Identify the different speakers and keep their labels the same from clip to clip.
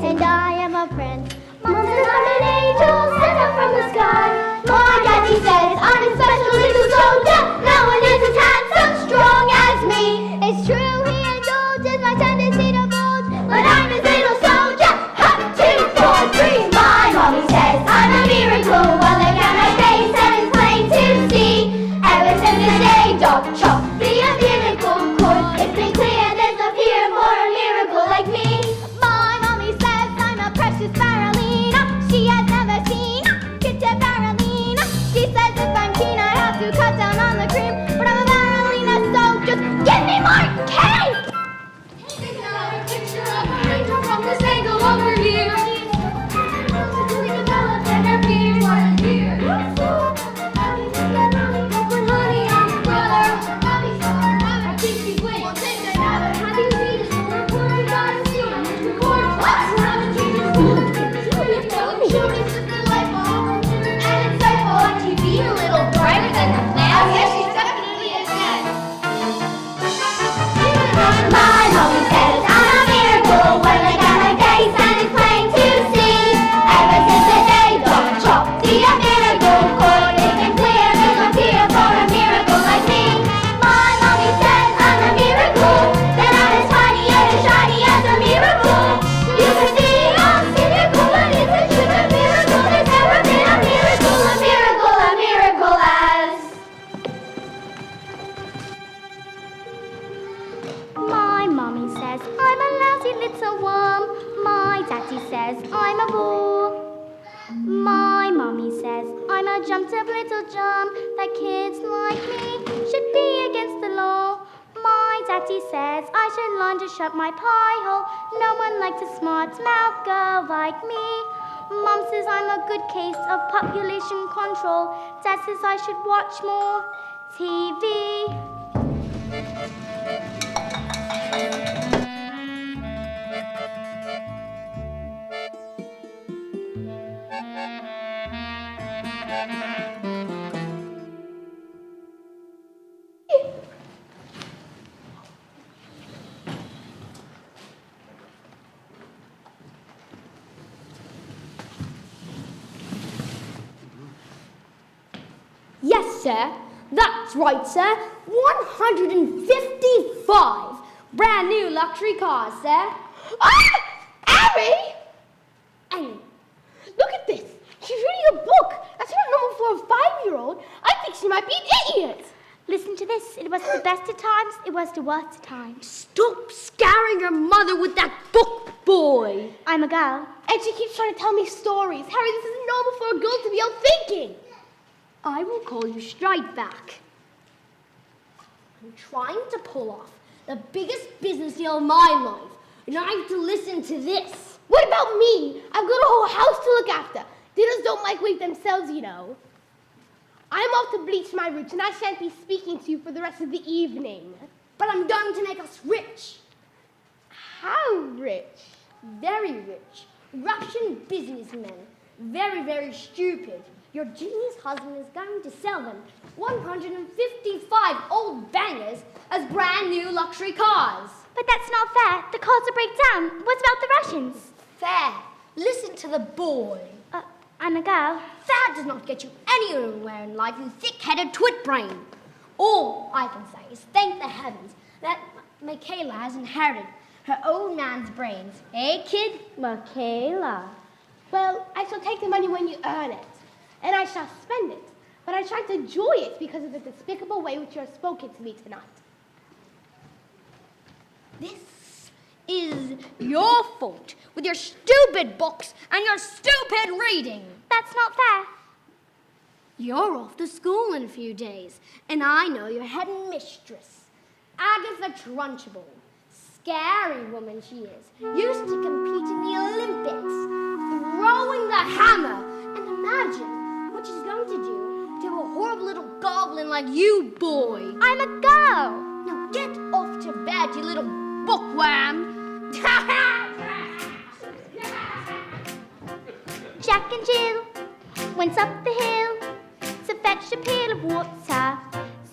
Speaker 1: and I am a prince. Mom says I'm an angel sent up from the sky. My daddy says I'm a special little soldier. No one is as handsome, strong as me. It's true he indulges my tendency to bulge, but I'm his little soldier. Hop, 2, 4, 3. My mommy says I'm a miracle. One look at my face and it's plain to see. Ever since the day dog chop the umbilical cord, it's been clear there's no fear for a miracle like me. My mommy says I'm a precious Barolina. She has never seen Kitty Barolina. She says if I'm keen I have to cut down on the cream, but I'm a Barolina, so just give me more cake!
Speaker 2: Take another picture of a angel from this angle over here. Doing a ballad and her feet right here. Put honey on your brother. I think she's waiting. Have you seen his report? I gotta see his report. Haven't you just show me just the light bulb? And it's insightful on TV, a little brighter than the plan. Yes, she definitely is dead.
Speaker 1: My mommy says I'm a miracle. One look at my face and it's plain to see. Ever since the day dog chopped the umbilical cord, it's been clear there's no fear for a miracle like me. My mommy says I'm a miracle, that I'm as tiny and as shiny as a miracle. You can see I'm cynical, but it's a truth, a miracle. There's never been a miracle, a miracle, a miracle as. My mommy says I'm a lousy little worm. My daddy says I'm a bore. My mommy says I'm a jumped up little germ, that kids like me should be against the law. My daddy says I should learn to shut my pie hole. No one likes a smart mouth girl like me. Mom says I'm a good case of population control. Dad says I should watch more TV.
Speaker 3: Yes, sir. That's right, sir. 155 brand new luxury cars, sir.
Speaker 4: Ah! Abby!
Speaker 3: And
Speaker 4: Look at this. She's reading a book. That's not normal for a 5-year-old. I think she might be an idiot.
Speaker 1: Listen to this. It was the best of times, it was the worst of times.
Speaker 3: stop scaring your mother with that book, boy.
Speaker 1: I'm a girl.
Speaker 4: And she keeps trying to tell me stories. Harry, this isn't normal for a girl to be out thinking.
Speaker 3: I will call you straight back. I'm trying to pull off the biggest business deal of my life, and I have to listen to this.
Speaker 4: What about me? I've got a whole house to look after. Dinners don't microwave themselves, you know. I'm off to bleach my roots, and I shan't be speaking to you for the rest of the evening.
Speaker 3: But I'm going to make us rich.
Speaker 4: How rich?
Speaker 3: Very rich. Russian businessmen. Very, very stupid. Your genius husband is going to sell them 155 old bangers as brand new luxury cars.
Speaker 1: But that's not fair. The cars will break down. What about the Russians?
Speaker 3: Fair. Listen to the boy.
Speaker 1: I'm a girl.
Speaker 3: That does not get you anywhere in life, you thick-headed twit brain. All I can say is thank the heavens that Michaela has inherited her old man's brains. Eh, kid?
Speaker 1: Michaela.
Speaker 4: Well, I shall take the money when you earn it, and I shall spend it. But I shan't enjoy it because of the despicable way which you have spoken to me tonight.
Speaker 3: This is your fault with your stupid books and your stupid reading.
Speaker 1: That's not fair.
Speaker 3: You're off to school in a few days, and I know your head mistress, Agatha Trunchbull. Scary woman she is. Used to compete in the Olympics, throwing the hammer. And imagine what she's going to do to a horrible little goblin like you, boy.
Speaker 1: I'm a girl.
Speaker 3: Now get off to bed, you little bookworm.
Speaker 1: Jack and Jill went up the hill to fetch a pail of water.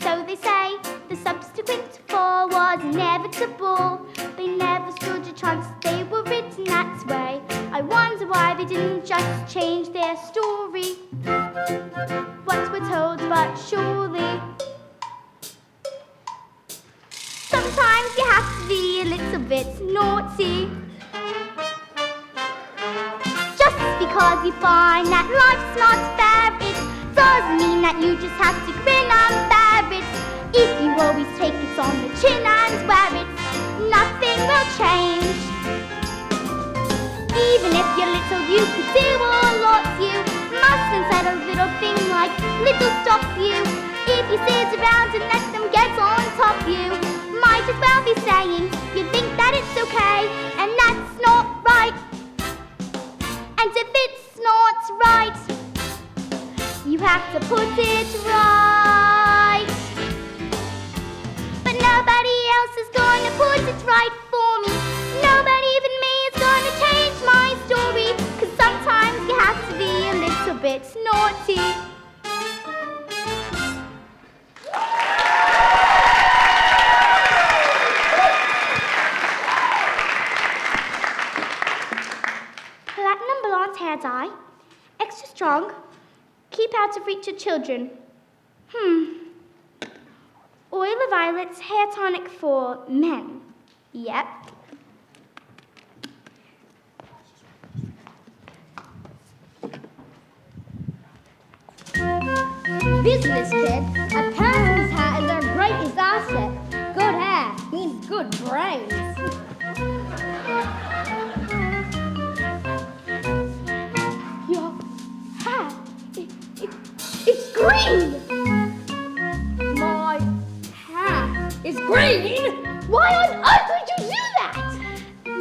Speaker 1: So they say the subsequent fall was inevitable. They never stood a chance, they were written that way. wonder why they didn't just change their story. What we're told, but surely sometimes you have to be a little bit naughty. Just because you find that life's not fair, it doesn't mean that you just have to grin and bear it. If you always take it on the chin and wear it, nothing will change. Even if you're little, you could do a lot. You mustn't let a little thing like little stop you. If you sit around and let them get on top you, might as well be saying you think that it's okay, and that's not right. And if it's not right, you have to put it right. But nobody else is going to put it right for me. Nobody, even me, is going to change my story. 'Cause sometimes you have to be a little bit naughty. Platinum blonde hair dye, extra strong, keep out of reach of children. Oil of violets, hair tonic for men. Yep.
Speaker 3: Business, kid. A person's hat is their greatest asset. Good hair means good brains.
Speaker 4: Your hat, it's green!
Speaker 3: My hat is green.
Speaker 4: Why on earth would you do that?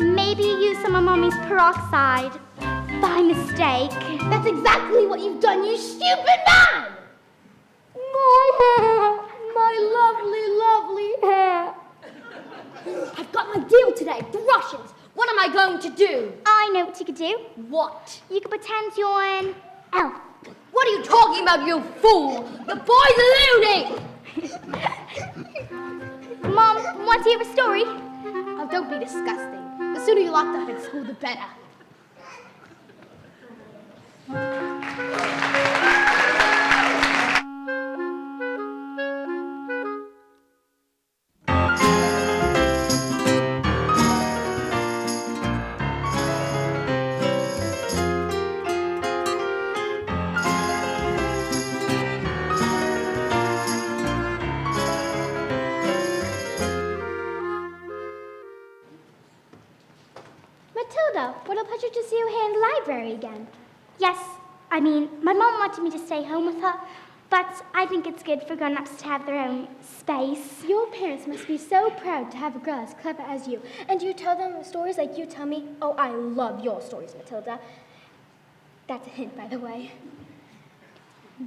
Speaker 1: Maybe you used some of Mommy's peroxide by mistake.
Speaker 4: That's exactly what you've done, you stupid man!
Speaker 3: My hair. My lovely, lovely hair. I've got my deal today. The Russians. What am I going to do?
Speaker 1: I know what you could do.
Speaker 3: What?
Speaker 1: You could pretend you're an elf.
Speaker 3: What are you talking about, you fool? The boy's a loony.
Speaker 1: Mom, want to hear a story?
Speaker 4: Oh, don't be disgusting. The sooner you're locked up in school, the better.
Speaker 1: Matilda, what a pleasure to see you here in the library again. Yes, I mean, my mom wanted me to stay home with her, but I think it's good for grown-ups to have their own space.
Speaker 2: Your parents must be so proud to have a girl as clever as you. And do you tell them stories like you tell me? Oh, I love your stories, Matilda. That's a hint, by the way.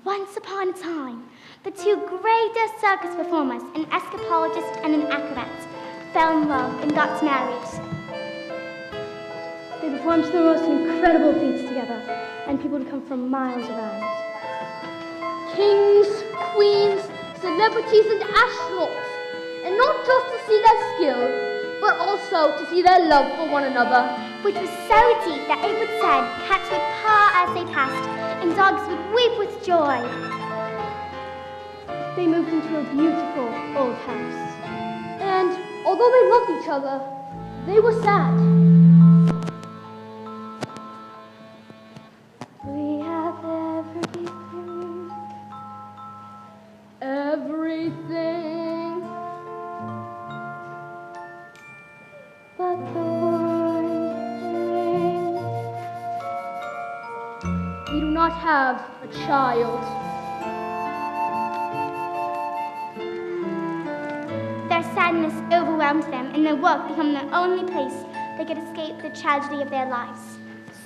Speaker 1: Once upon a time, the two greatest circus performers, an escapologist and an acrobat, fell in love and got married.
Speaker 2: They performed the most incredible feats together, and people would come from miles around. Kings, queens, celebrities, and astronauts. And not just to see their skill, but also to see their love for one another.
Speaker 1: Which was so deep that it would say cats would purr as they passed, and dogs would weep with joy.
Speaker 2: They moved into a beautiful old house. And although they loved each other, they were sad. We have everything. Everything. But the one thing. We do not have a child.
Speaker 1: Their sadness overwhelmed them, and their work became the only place they could escape the tragedy of their lives.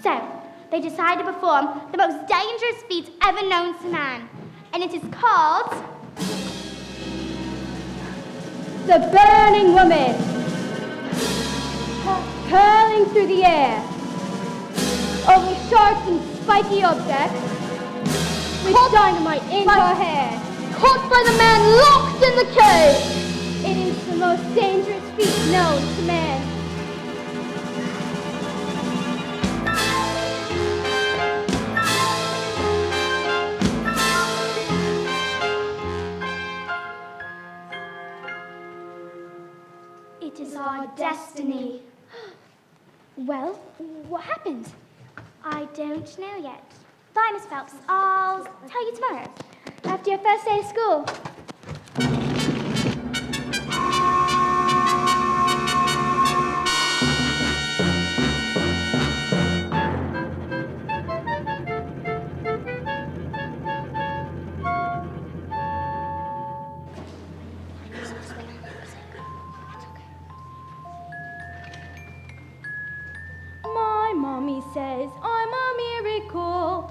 Speaker 1: So, they decided to perform the most dangerous feat ever known to man. And it is called...
Speaker 2: The burning woman, curling through the air, over sharp and spiky objects, with dynamite in her hair. Caught by the man locked in the cave. It is the most dangerous feat known to man.
Speaker 3: It is our destiny.
Speaker 1: Well, what happened?
Speaker 3: I don't know yet. Bye, Miss Phelps. I'll tell you tomorrow.
Speaker 1: After your first day of school?
Speaker 2: My mommy says I'm a miracle.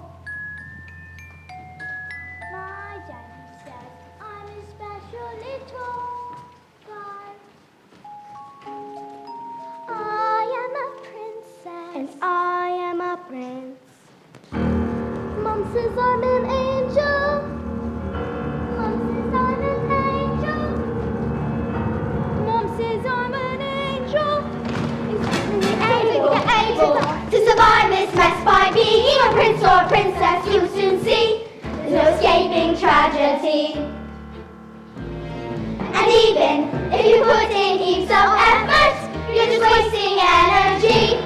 Speaker 3: My daddy says I'm a special little guy. I am a princess.
Speaker 1: And I am a prince.
Speaker 3: Mom says I'm an angel. Mom says I'm an angel.
Speaker 2: Mom says I'm an angel.
Speaker 1: Able to survive this mess by being a prince or a princess, you'll soon see there's no escaping tragedy. And even if you put in heaps of effort, you're just wasting energy,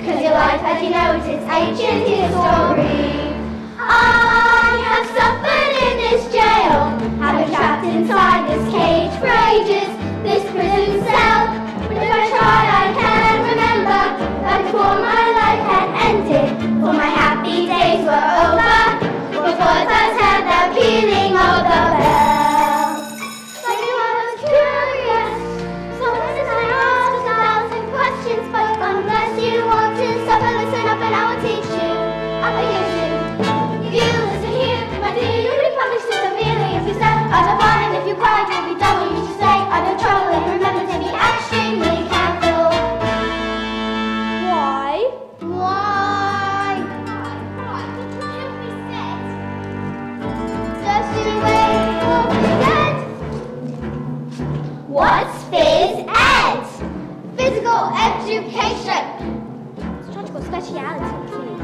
Speaker 1: 'cause your life, as you know, it's ancient history. I have suffered in this jail, have been trapped inside this cage for ages, this prison cell. But if I try, I can remember that before my life had ended, before my happy days were over, before I first heard the pealing of the bell. I knew I was curious, so listen, I asked 1,000 questions, but unless you want to suffer, listen up and I will teach you. I hear you. If you listen here, my dear, you'll be punished severely if you step out of line. If you cry, you'll be done what you should say. I know trouble, and remember to be extremely careful.
Speaker 2: Why?
Speaker 1: Why?
Speaker 3: Did you hear what we said?
Speaker 1: Just you wait for forget. What's phys ed? Physical education.
Speaker 3: Strategical speciality, please.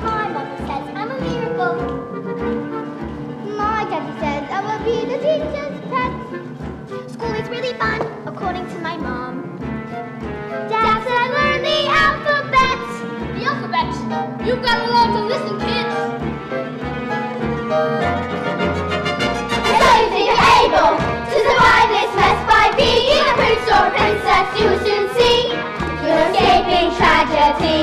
Speaker 3: My mother says I'm a miracle.
Speaker 1: My daddy says I will be the teacher's pet.
Speaker 3: School is really fun, according to my mom.
Speaker 1: Dad said I learned the alphabet.
Speaker 2: The alphabet. You've got to learn to listen, kids.
Speaker 1: So you think you're able to survive this mess by being a prince or princess, you will soon see you're escaping tragedy.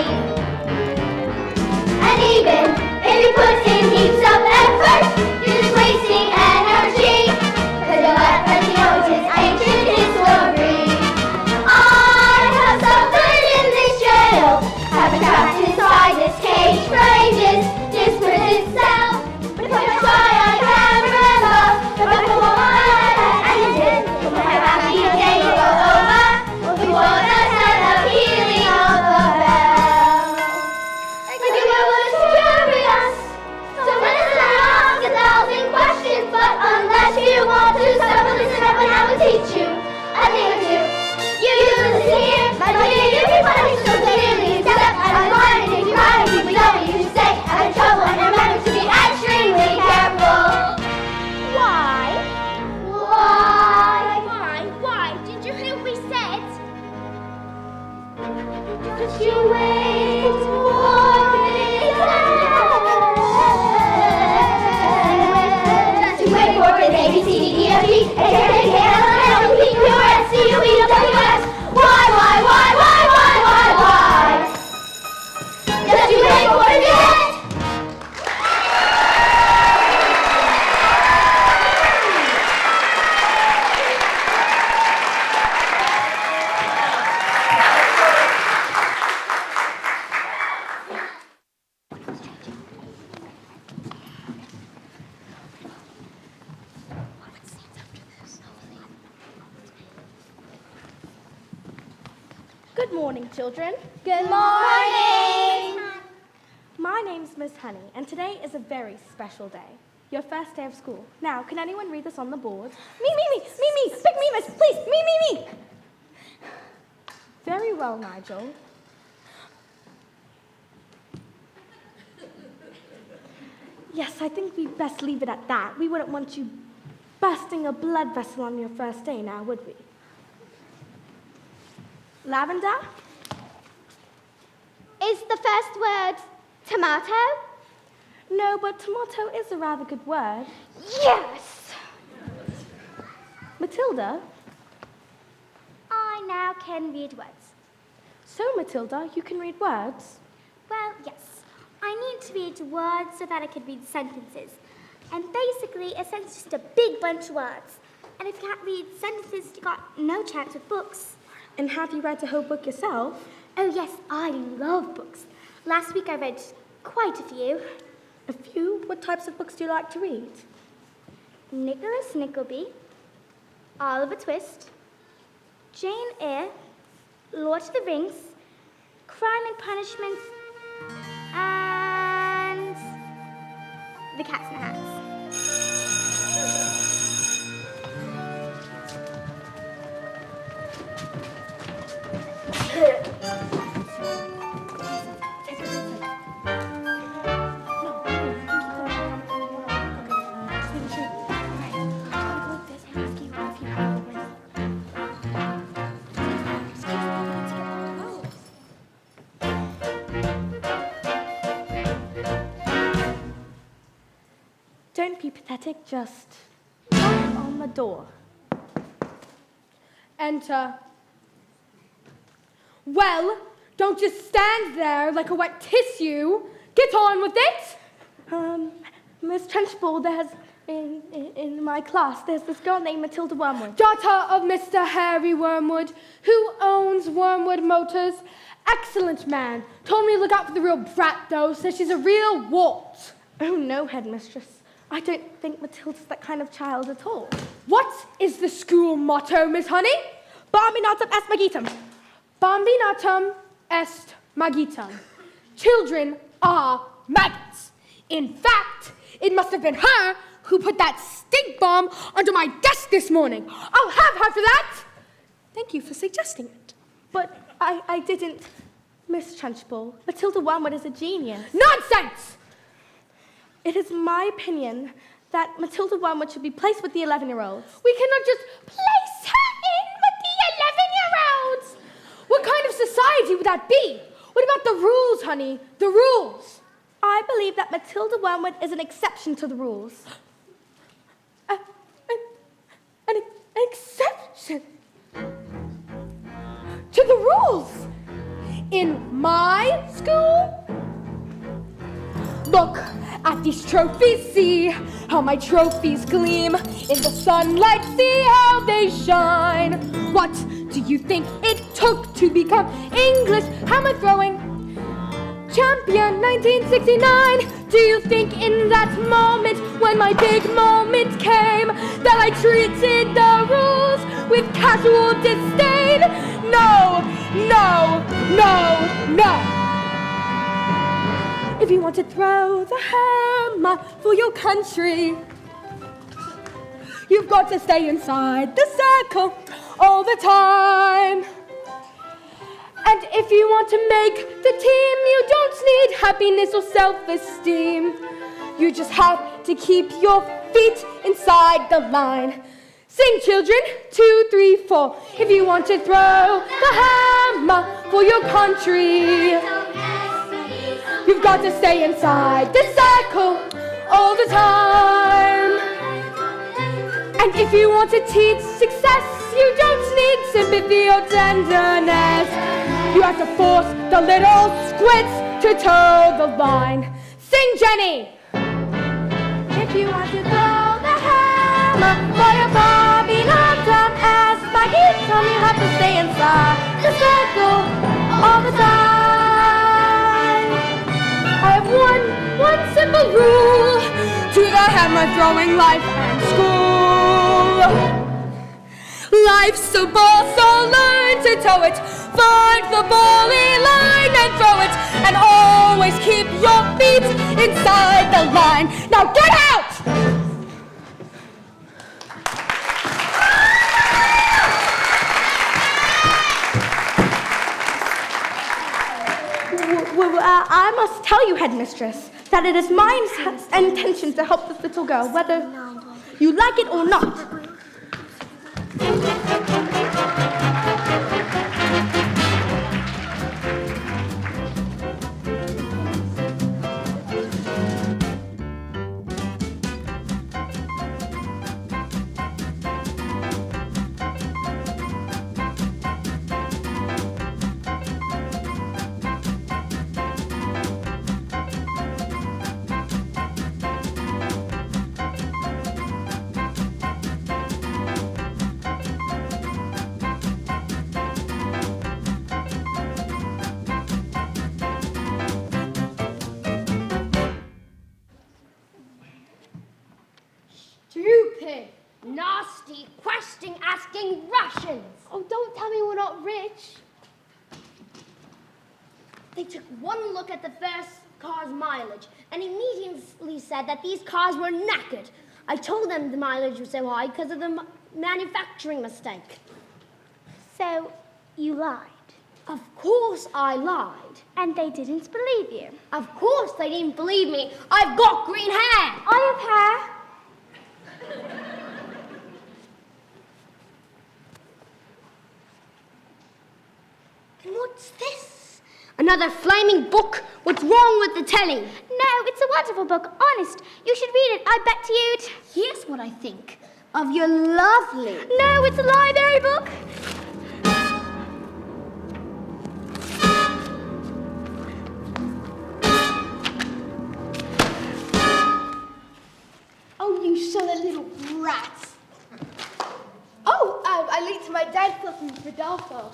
Speaker 1: And even if you put in heaps of effort, you're just wasting energy, 'cause your life, as you know, is ancient history. I have suffered in this jail, have been trapped inside this cage for ages, this prison cell. But if I try, I can remember that before my life had ended, before my happy days were over, before the sound of pealing of the bell. I knew I was curious, so listen, I ask 1,000 questions, but unless you want to suffer, listen up and I will teach you a thing or two. You listen here, my dear, you'll be punished so severely. Step out of line, and if you cry, if you don't, you should say I'm in trouble, and remember to be extremely careful.
Speaker 3: Why?
Speaker 1: Why?
Speaker 3: Why? Did you hear what we said?
Speaker 1: Just you wait for this end. Just you wait for it, A, B, C, D, E, F, G, H, I, J, K, L, M, N, O, P, Q, R, S, T, U, V, W, X. Why? Just you wait for it, end.
Speaker 2: Good morning, children.
Speaker 1: Good morning.
Speaker 2: My name's Miss Honey, and today is a very special day. Your first day of school. Now, can anyone read this on the board? Me. Pick me, miss, please. Me. Very well, Nigel. Yes, I think we'd best leave it at that. We wouldn't want you bursting a blood vessel on your first day now, would we? Lavender?
Speaker 1: Is the first word tomato?
Speaker 2: No, but tomato is a rather good word.
Speaker 1: Yes!
Speaker 2: Matilda?
Speaker 1: I now can read words.
Speaker 2: So, Matilda, you can read words?
Speaker 1: Well, yes. I need to read words so that I can read sentences. And basically, a sentence is just a big bunch of words. And if you can't read sentences, you got no chance with books.
Speaker 2: And have you read the whole book yourself?
Speaker 1: Oh, yes, I love books. Last week I read quite a few.
Speaker 2: A few? What types of books do you like to read?
Speaker 1: Nicholas Nickleby, Oliver Twist, Jane Eyre, Lord of the Rings, Crime and Punishment, and The Cats in the Hats.
Speaker 2: Don't be pathetic, just knock on the door.
Speaker 4: Enter. Well, don't just stand there like a wet tissue. Get on with it.
Speaker 2: Miss Trenchbull, in my class, there's this girl named Matilda Wormwood.
Speaker 4: Daughter of Mr. Harry Wormwood, who owns Wormwood Motors. Excellent man. Told me to look out for the real brat, though. Says she's a real wart.
Speaker 2: Oh, no, headmistress. I don't think Matilda's that kind of child at all.
Speaker 4: What is the school motto, Miss Honey?
Speaker 2: Bambinatum est magitum.
Speaker 4: Bambinatum est magitum. Children are maggots. In fact, it must have been her who put that stink bomb under my desk this morning. I'll have her for that.
Speaker 2: Thank you for suggesting it. But I didn't. Miss Trenchbull, Matilda Wormwood is a genius.
Speaker 4: Nonsense!
Speaker 2: It is my opinion that Matilda Wormwood should be placed with the 11-year-olds.
Speaker 4: We cannot just place her in with the 11-year-olds. What kind of society would that be? What about the rules, honey? The rules.
Speaker 2: I believe that Matilda Wormwood is an exception to the rules.
Speaker 4: An exception to the rules? In my school? Look at these trophies, see how my trophies gleam. In the sunlight, see how they shine. What do you think it took to become English? How am I throwing? Champion 1969. Do you think in that moment, when my big moment came, that I treated the rules with casual disdain? No, no, no, no. If you want to throw the hammer for your country, you've got to stay inside the circle all the time. And if you want to make the team, you don't need happiness or self-esteem. You just have to keep your feet inside the line. Sing, children, 2, 3, 4. If you want to throw the hammer for your country, you've got to stay inside the circle all the time. And if you want to teach success, you don't need sympathy or tenderness. You have to force the little squits to toe the line. Sing, Jenny!
Speaker 2: If you want to throw the hammer for your bambinatum est magitum, you have to stay inside the circle all the time.
Speaker 4: I have one simple rule to the hammer throwing life and school. Life's a ball, so learn to tow it. Find the bally line and throw it. And always keep your feet inside the line. Now get out!
Speaker 2: I must tell you, headmistress, that it is my intention to help this little girl, whether you like it or not.
Speaker 3: mileage? They took one look at the first car's mileage and immediately said that these cars were knackered. I told them the mileage was so high because of the manufacturing mistake.
Speaker 1: So, you lied.
Speaker 3: Of course I lied.
Speaker 1: And they didn't believe you.
Speaker 3: Of course they didn't believe me. I've got green hair.
Speaker 1: I have hair.
Speaker 3: And what's this? Another flaming book? What's wrong with the telly?
Speaker 1: No, it's a wonderful book. Honest. You should read it. I bet you'd...
Speaker 3: Here's what I think of your lovely...
Speaker 1: No, it's a library book.
Speaker 3: Oh, you silly little brats.
Speaker 4: Oh, I leaked my dad's stuff from Rodolfo.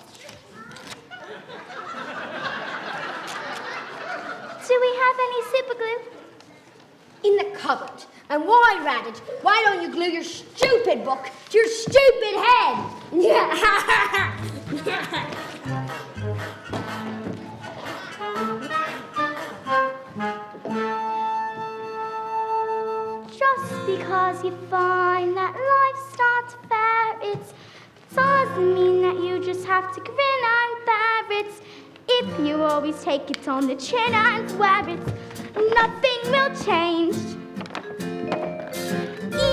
Speaker 1: Do we have any super glue?
Speaker 3: In the cupboard. And why, Radish, why don't you glue your stupid book to your stupid head?
Speaker 1: Just because you find that life's not fair, it doesn't mean that you just have to grin and bear it. If you always take it on the chin and wear it, nothing will change.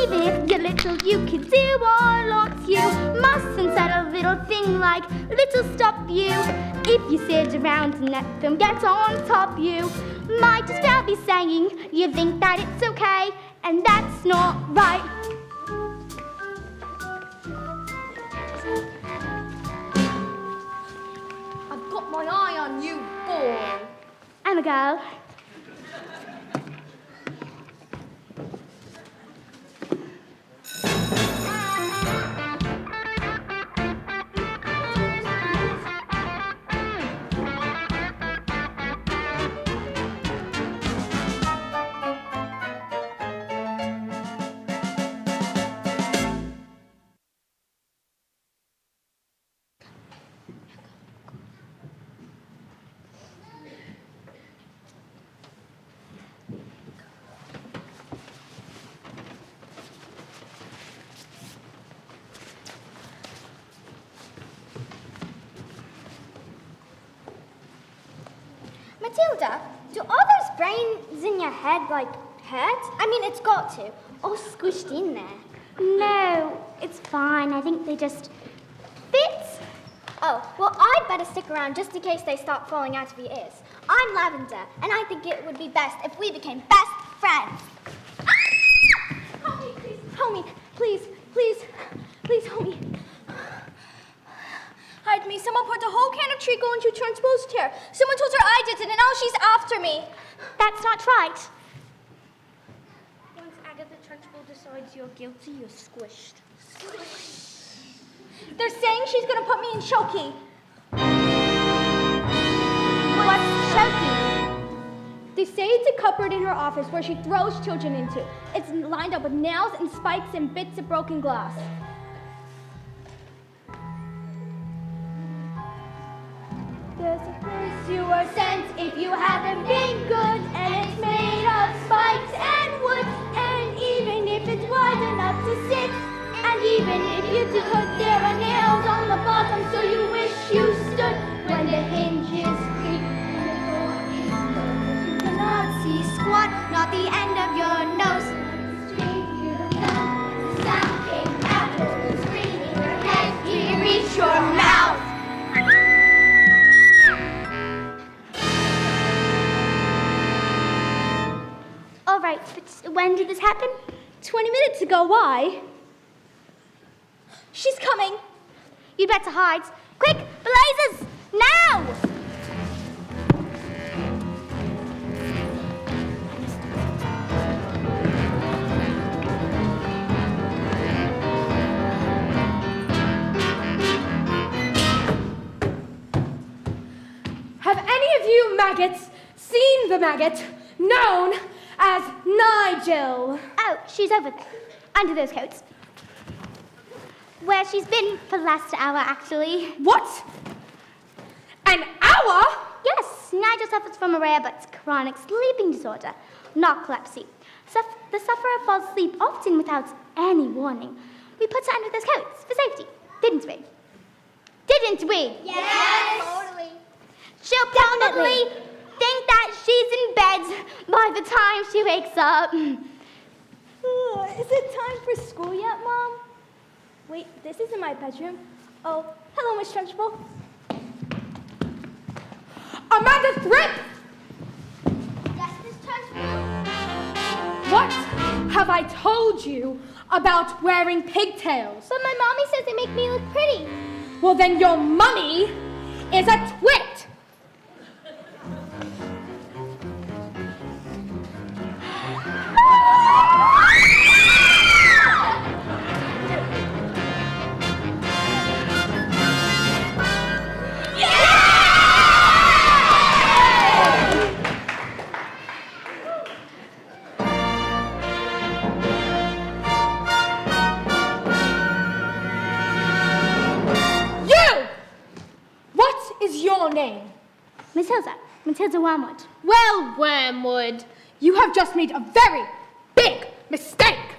Speaker 1: Even if you're little, you can do a lot. You mustn't set a little thing like little stop you. If you sit around and let them get on top, you might as well be saying you think that it's okay, and that's not right.
Speaker 3: I've got my eye on you, boy.
Speaker 1: I'm a girl.
Speaker 2: Matilda, do all those brains in your head, like, hurt? I mean, it's got to. All squished in there.
Speaker 1: No, it's fine. I think they just fit.
Speaker 2: Oh, well, I'd better stick around just in case they start falling out of your ears. I'm Lavender, and I think it would be best if we became best friends.
Speaker 1: Help me, please. Help me. Please, please. Please help me.
Speaker 2: Hide me. Someone put a whole can of treacle into Trunchbull's chair. Someone told her I did it, and now she's after me.
Speaker 1: That's not right.
Speaker 3: Once Agatha Trunchbull decides you're guilty, you're squished.
Speaker 2: They're saying she's going to put me in Shoki.
Speaker 1: What's choking?
Speaker 4: They say it's a cupboard in her office where she throws children into. It's lined up with nails and spikes and bits of broken glass.
Speaker 1: There's a place you are sent if you haven't been good, and it's made of spikes and wood, and even if it's wide enough to sit, and even if you could, there are nails on the bottom, so you wish you stood when the hinges creak and the door is closed. You cannot see squat, not the end of your nose. The sound came after screaming your head, you reach your mouth. All right, but when did this happen?
Speaker 4: 20 minutes ago. Why?
Speaker 2: She's coming.
Speaker 1: You'd better hide. Quick, blazes! Now!
Speaker 4: Have any of you maggots seen the maggot known as Nigel?
Speaker 1: Oh, she's over there, under those coats. Where she's been for the last hour, actually.
Speaker 4: What? hour?
Speaker 1: Yes, Nigel suffers from a rare but chronic sleeping disorder, narcolepsy. The sufferer falls asleep often without any warning. We put her under those coats for safety, didn't we? Didn't we?
Speaker 2: Yes.
Speaker 1: Totally. She'll probably think that she's in bed by the time she wakes up.
Speaker 5: Is it time for school yet, Mom? Wait, this isn't my bedroom. Oh, hello, Miss Trunchbull.
Speaker 4: Amanda Thripp!
Speaker 1: Yes, Miss Trunchbull?
Speaker 4: What have I told you about wearing pigtails?
Speaker 1: But my mommy says they make me look pretty.
Speaker 4: Well, then your mummy is a twit! Name?
Speaker 1: Matilda Wormwood.
Speaker 4: Well, Wormwood, you have just made a very big mistake.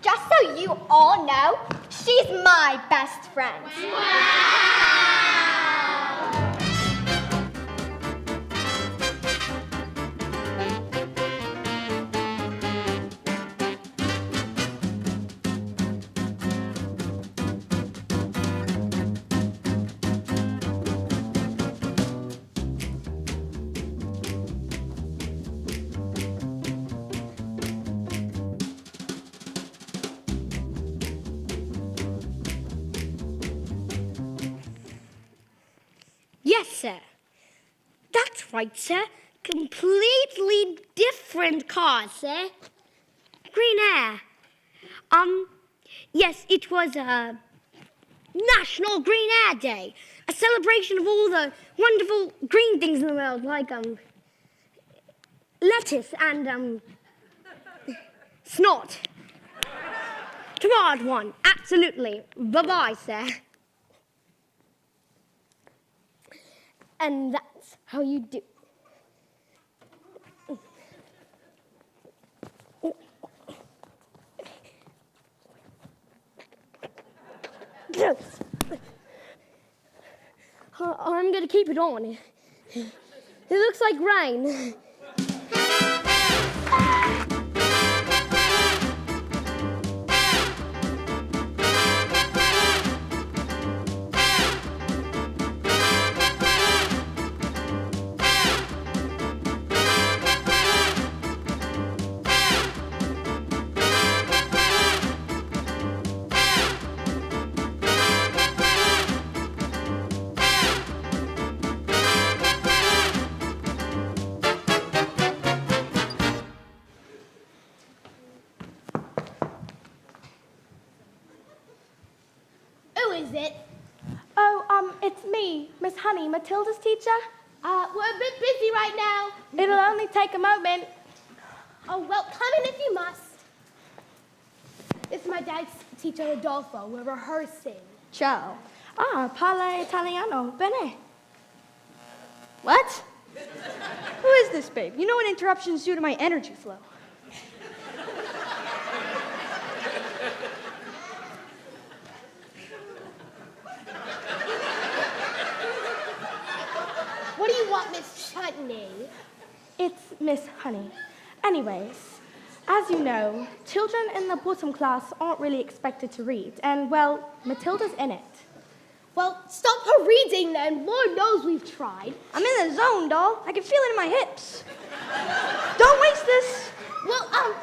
Speaker 1: Just so you all know, she's my best friend.
Speaker 3: Yes, sir. That's right, sir. Completely different cars, sir. Green hair. Yes, it was National Green Hair Day. A celebration of all the wonderful green things in the world, like, lettuce and, snot. Tomorrow one, absolutely. Bye-bye, sir. And that's how you do. I'm going to keep it on. It looks like rain.
Speaker 5: It's me, Miss Honey, Matilda's teacher.
Speaker 2: We're a bit busy right now.
Speaker 5: It'll only take a moment.
Speaker 2: Oh, well, come in if you must. It's my dad's teacher, Rodolfo. We're rehearsing.
Speaker 5: Ciao. Parla Italiano. Bene.
Speaker 6: What? Who is this, babe? You know what interruptions do to my energy flow.
Speaker 2: What do you want, Miss Chutney?
Speaker 5: It's Miss Honey. Anyways, as you know, children in the bottom class aren't really expected to read, and, well, Matilda's in it.
Speaker 2: Well, stop her reading then. Lord knows we've tried.
Speaker 6: I'm in the zone, doll. I can feel it in my hips. Don't waste this.
Speaker 2: Well, I'm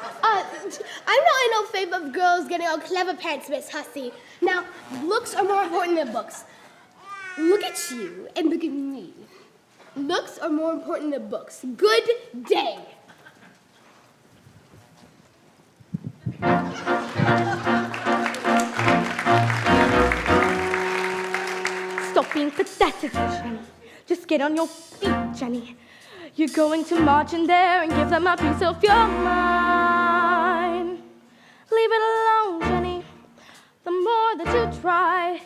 Speaker 2: not in no favor of girls getting all clever pants, Miss Hussey. Now, looks are more important than books. Look at you and look at me. Looks are more important than books. Good day.
Speaker 5: Stop being pathetic, Jenny. Just get on your feet, Jenny. You're going to march in there and give them a piece of your mind. Leave it alone, Jenny. The more that you try,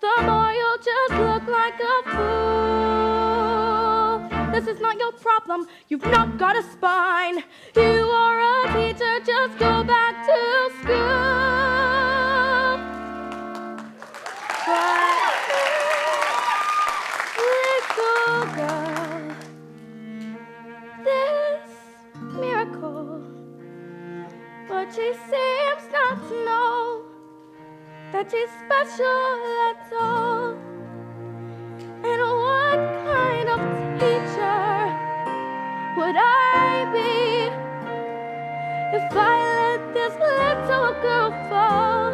Speaker 5: the more you'll just look like a fool. This is not your problem, you've not got a spine. You are a teacher, just go back to school. But little girl, this miracle, but she seems not to know that she's special at all. And what kind of teacher would I be if I let this little girl fall?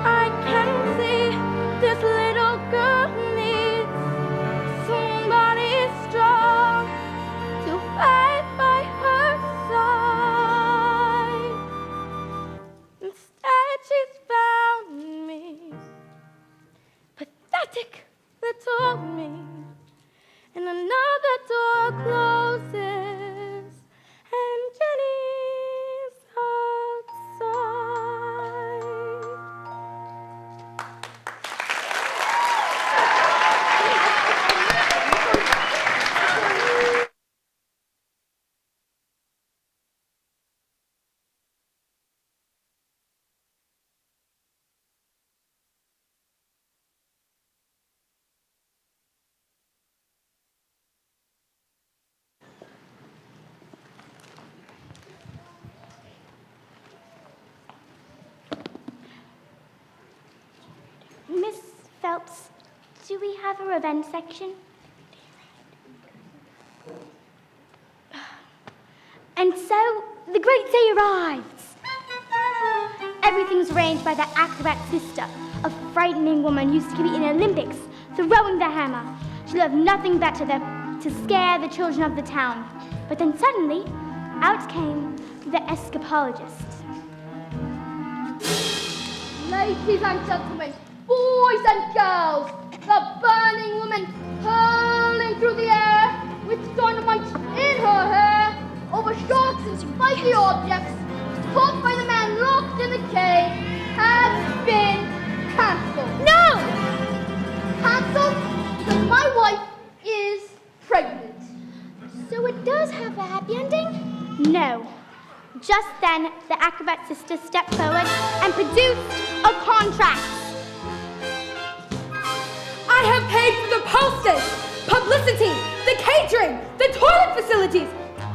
Speaker 5: I can see this little girl needs somebody strong to fight by her side. Instead, she's found me, pathetic little me, and another door closes, and Jenny's outside.
Speaker 1: Miss Phelps, do we have a revenge section? And so, the great day arrives. Everything's arranged by the acrobat sister, a frightening woman used to compete in the Olympics, throwing the hammer. She loved nothing better than to scare the children of the town. But then suddenly, out came the escapologist.
Speaker 3: Ladies and gentlemen, boys and girls, the burning woman hurling through the air with dynamite in her hair over sharks and spiky objects, caught by the man locked in the cave, has been cancelled.
Speaker 1: No!
Speaker 3: Cancelled because my wife is pregnant.
Speaker 1: So it does have a happy ending? No. Just then, the acrobat sister stepped forward and produced a contract.
Speaker 4: I have paid for the posters, publicity, the catering, the toilet facilities.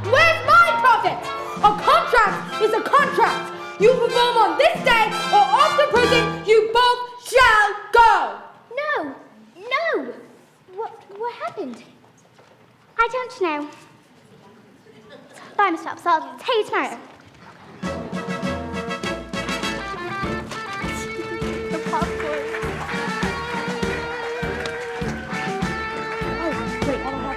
Speaker 4: Where's my profit? A contract is a contract. You perform on this day or after prison, you both shall go.
Speaker 1: No. What happened? I don't know. Bye, Miss Phelps. I'll tell you tomorrow. The popcorn.
Speaker 5: Oh, wait, I don't have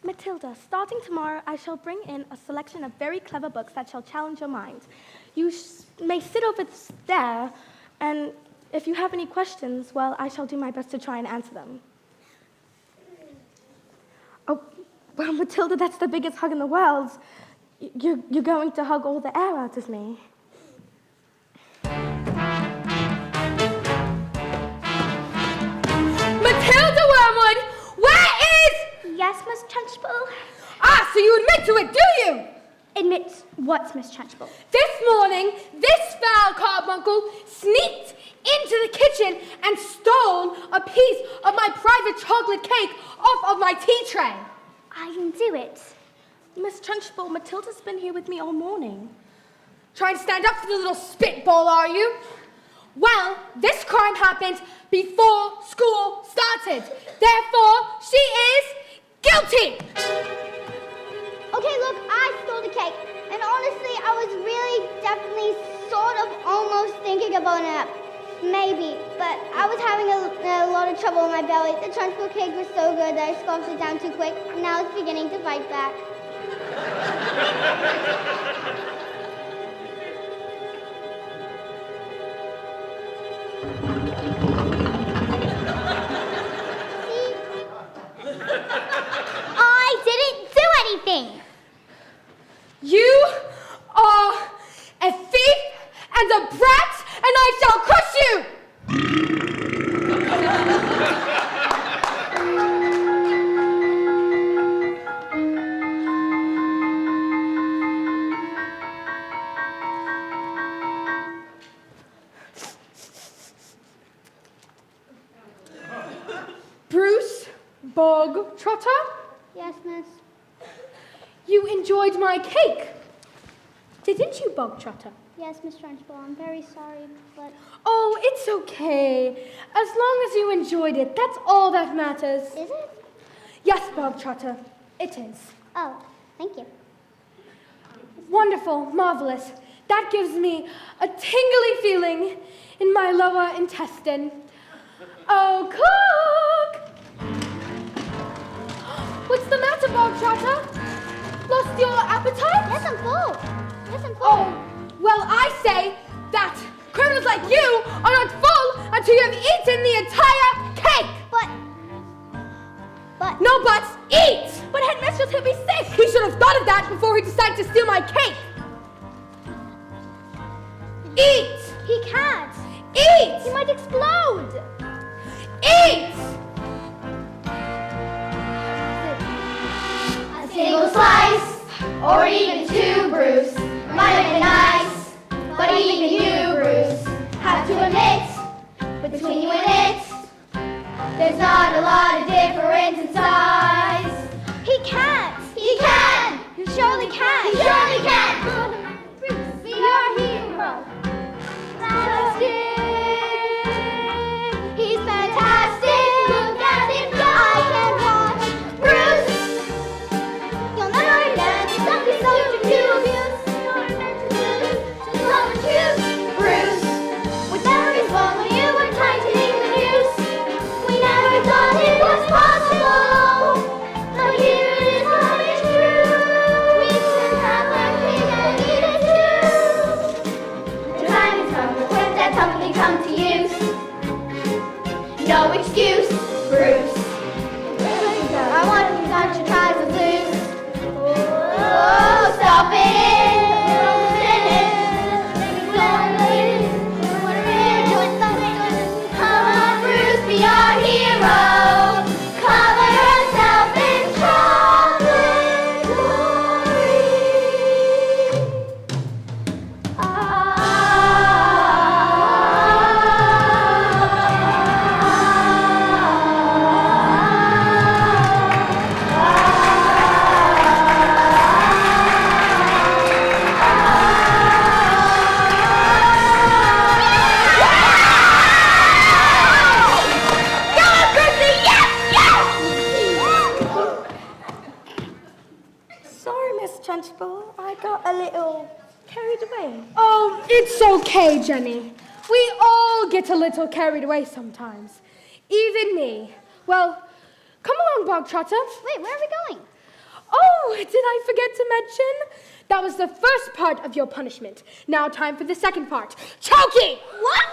Speaker 5: Matilda, starting tomorrow, I shall bring in a selection of very clever books that shall challenge your mind. You may sit over there, and if you have any questions, well, I shall do my best to try and answer them. Oh, well, Matilda, that's the biggest hug in the world. You're going to hug all the air out of me.
Speaker 4: Matilda Wormwood, where is...
Speaker 1: Yes, Miss Trunchbull?
Speaker 4: Ah, so you admit to it, do you?
Speaker 1: Admit what, Miss Trunchbull?
Speaker 4: This morning, this foul carbuncle sneaked into the kitchen and stole a piece of my private chocolate cake off of my tea tray.
Speaker 1: I can do it.
Speaker 5: Miss Trunchbull, Matilda's been here with me all morning.
Speaker 4: Trying to stand up for the little spitball, are you? Well, this crime happened before school started. Therefore, she is guilty.
Speaker 1: Okay, look, I stole the cake. And honestly, I was really definitely sort of almost thinking about it. Maybe, but I was having a lot of trouble in my belly. The Trunchbull cake was so good that I scoffed it down too quick, and now it's beginning to fight back.
Speaker 2: I didn't do anything.
Speaker 4: You are a thief and a brat, and I shall crush you! Bruce Bog Trotter,
Speaker 1: Yes, miss.
Speaker 4: you enjoyed my cake. Didn't you, Bog Trotter?
Speaker 1: Yes, Miss Trunchbull. I'm very sorry, but
Speaker 4: Oh, it's okay. As long as you enjoyed it, that's all that matters.
Speaker 1: is it?
Speaker 4: Yes, Bog Trotter, it is.
Speaker 1: Oh, thank you.
Speaker 4: Wonderful, marvelous. That gives me a tingly feeling in my lower intestine. Oh, cook! What's the matter, Bog Trotter? Lost your appetite?
Speaker 1: Yes, I'm full. Yes, I'm full.
Speaker 4: Oh, well, I say that criminals like you are not full until you have eaten the entire cake.
Speaker 1: But
Speaker 4: No buts, eat! But headmistress, he'll be sick. He should have thought of that before he decided to steal my cake. Eat!
Speaker 1: he can't.
Speaker 4: Eat!
Speaker 1: He might explode.
Speaker 4: Eat!
Speaker 2: A single slice, or even two, Bruce, might have been nice. But even you, Bruce, have to admit, between you and it, there's not a lot of difference in size.
Speaker 1: He can't.
Speaker 2: He can!
Speaker 1: You surely can.
Speaker 2: He surely can!
Speaker 1: Bruce, be our hero.
Speaker 2: He's fantastic! Look at him go!
Speaker 1: I can watch.
Speaker 2: Bruce!
Speaker 1: You'll never learn. It's something so confused.
Speaker 2: Just love the truth! Bruce!
Speaker 1: With memories when you were tightening the noose.
Speaker 2: We never thought it was possible! But here it is coming true!
Speaker 1: We should have everything I needed to.
Speaker 2: The time has come to put that something come to use. No excuse, Bruce.
Speaker 1: I want you not to try to lose.
Speaker 2: Oh, stop it! Come on, Bruce, be our hero. Cover yourself in chocolate glory.
Speaker 5: Sorry, Miss Trunchbull. I got a little carried away.
Speaker 4: Oh, it's okay, Jenny. We all get a little carried away sometimes. Even me. Well, come along, Bog Trotter.
Speaker 1: Wait, where are we going?
Speaker 4: Oh, did I forget to mention? That was the first part of your punishment. Now time for the second part. Choking!
Speaker 1: What?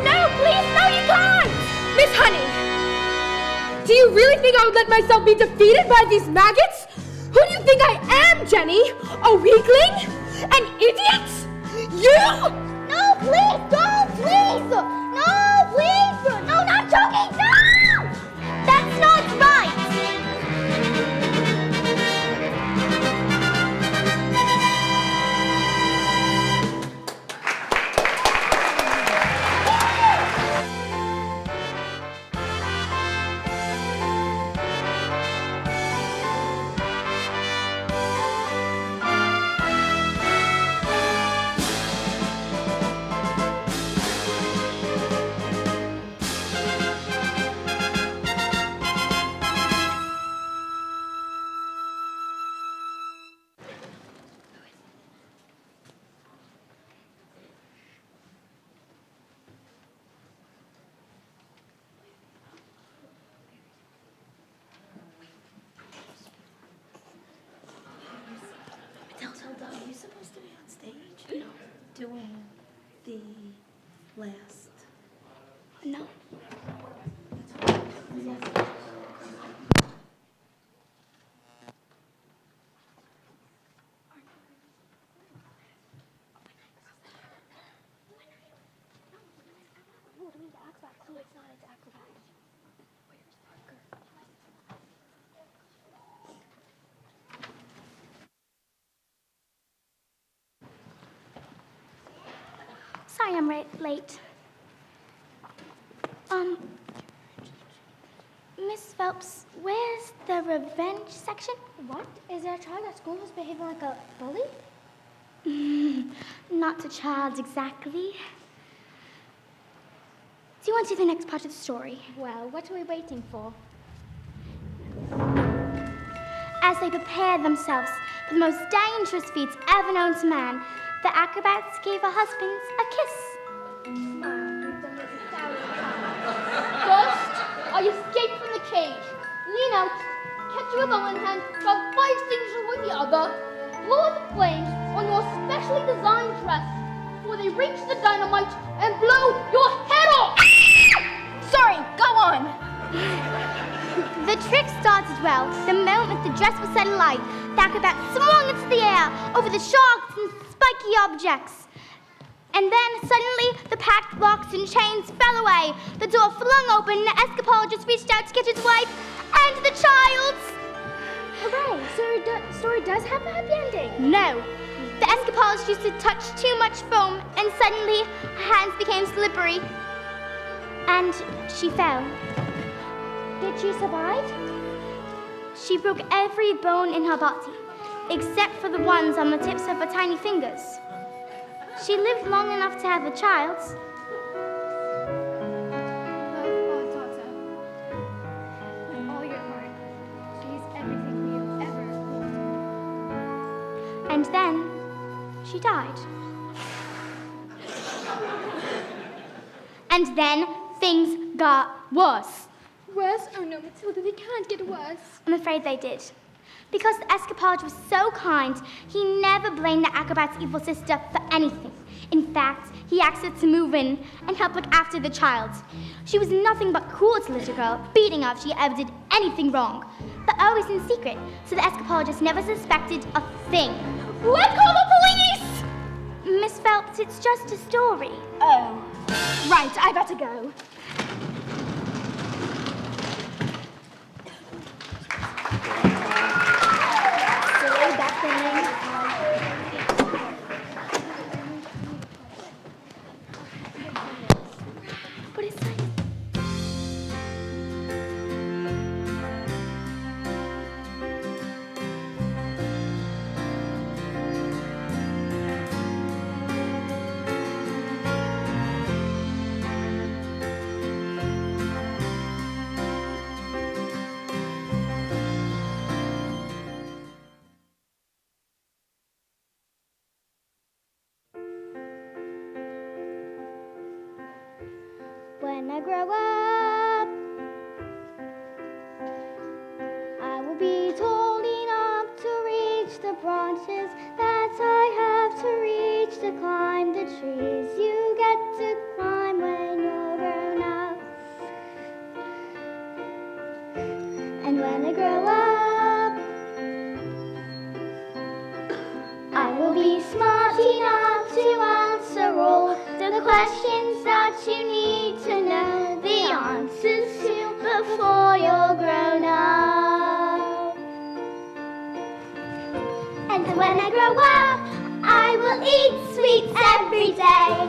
Speaker 4: No, please, no, you can't! Miss Honey, do you really think I would let myself be defeated by these maggots? Who do you think I am, Jenny? A weakling? An idiot? You?
Speaker 1: No, please, don't, please. No, please. No, not choking. No! That's not right.
Speaker 6: doing the last?
Speaker 5: No. Sorry I'm late. Miss Phelps, where's the revenge section?
Speaker 3: What? Is there a child at school who's behaving like a bully?
Speaker 5: Not a child exactly. Do you want to see the next part of the story?
Speaker 3: Well, what are we waiting for?
Speaker 5: As they prepared themselves for the most dangerous feats ever known to man, the acrobats gave her husbands a kiss.
Speaker 3: First, I escaped from the cage, lean out, catch you with one hand, grab 5 signatures with the other, blow out the flames on your specially designed dress before they reach the dynamite and blow your head off!
Speaker 4: Sorry, go on.
Speaker 5: The trick started well. The moment the dress was set alight, the acrobats swung into the air over the sharks and spiky objects. And then, suddenly, the packed locks and chains fell away. The door flung open, and the escapologist reached out to catch his wife and the child.
Speaker 3: Hooray! So the story does have a happy ending?
Speaker 5: No. The escapologist used to touch too much foam, and suddenly, her hands became slippery. And she fell.
Speaker 3: Did she survive?
Speaker 5: She broke every bone in her body, except for the ones on the tips of her tiny fingers. She lived long enough to have a child.
Speaker 3: Oh, daughter. With all your heart, she is everything we have ever wanted.
Speaker 5: And then, she died. And then, things got worse.
Speaker 3: Worse? Oh no, Matilda, they can't get worse.
Speaker 5: I'm afraid they did. Because the escapologist was so kind, he never blamed the acrobat's evil sister for anything. In fact, he asked her to move in and help look after the child. She was nothing but cruel to the little girl, beating her if she ever did anything wrong. But always in secret, so the escapologist never suspected a thing.
Speaker 3: Let's call the police!
Speaker 5: Miss Phelps, it's just a story.
Speaker 3: Oh, right, I better go. Silly, that thing.
Speaker 5: What is that?
Speaker 1: When I grow up, I will be tall enough to reach the branches that I have to reach to climb the trees you get to climb when you're grown up. And when I grow up, I will be smart enough to answer all the questions that you need to know the answers to before you're grown up. And when I grow up, I will eat sweets every day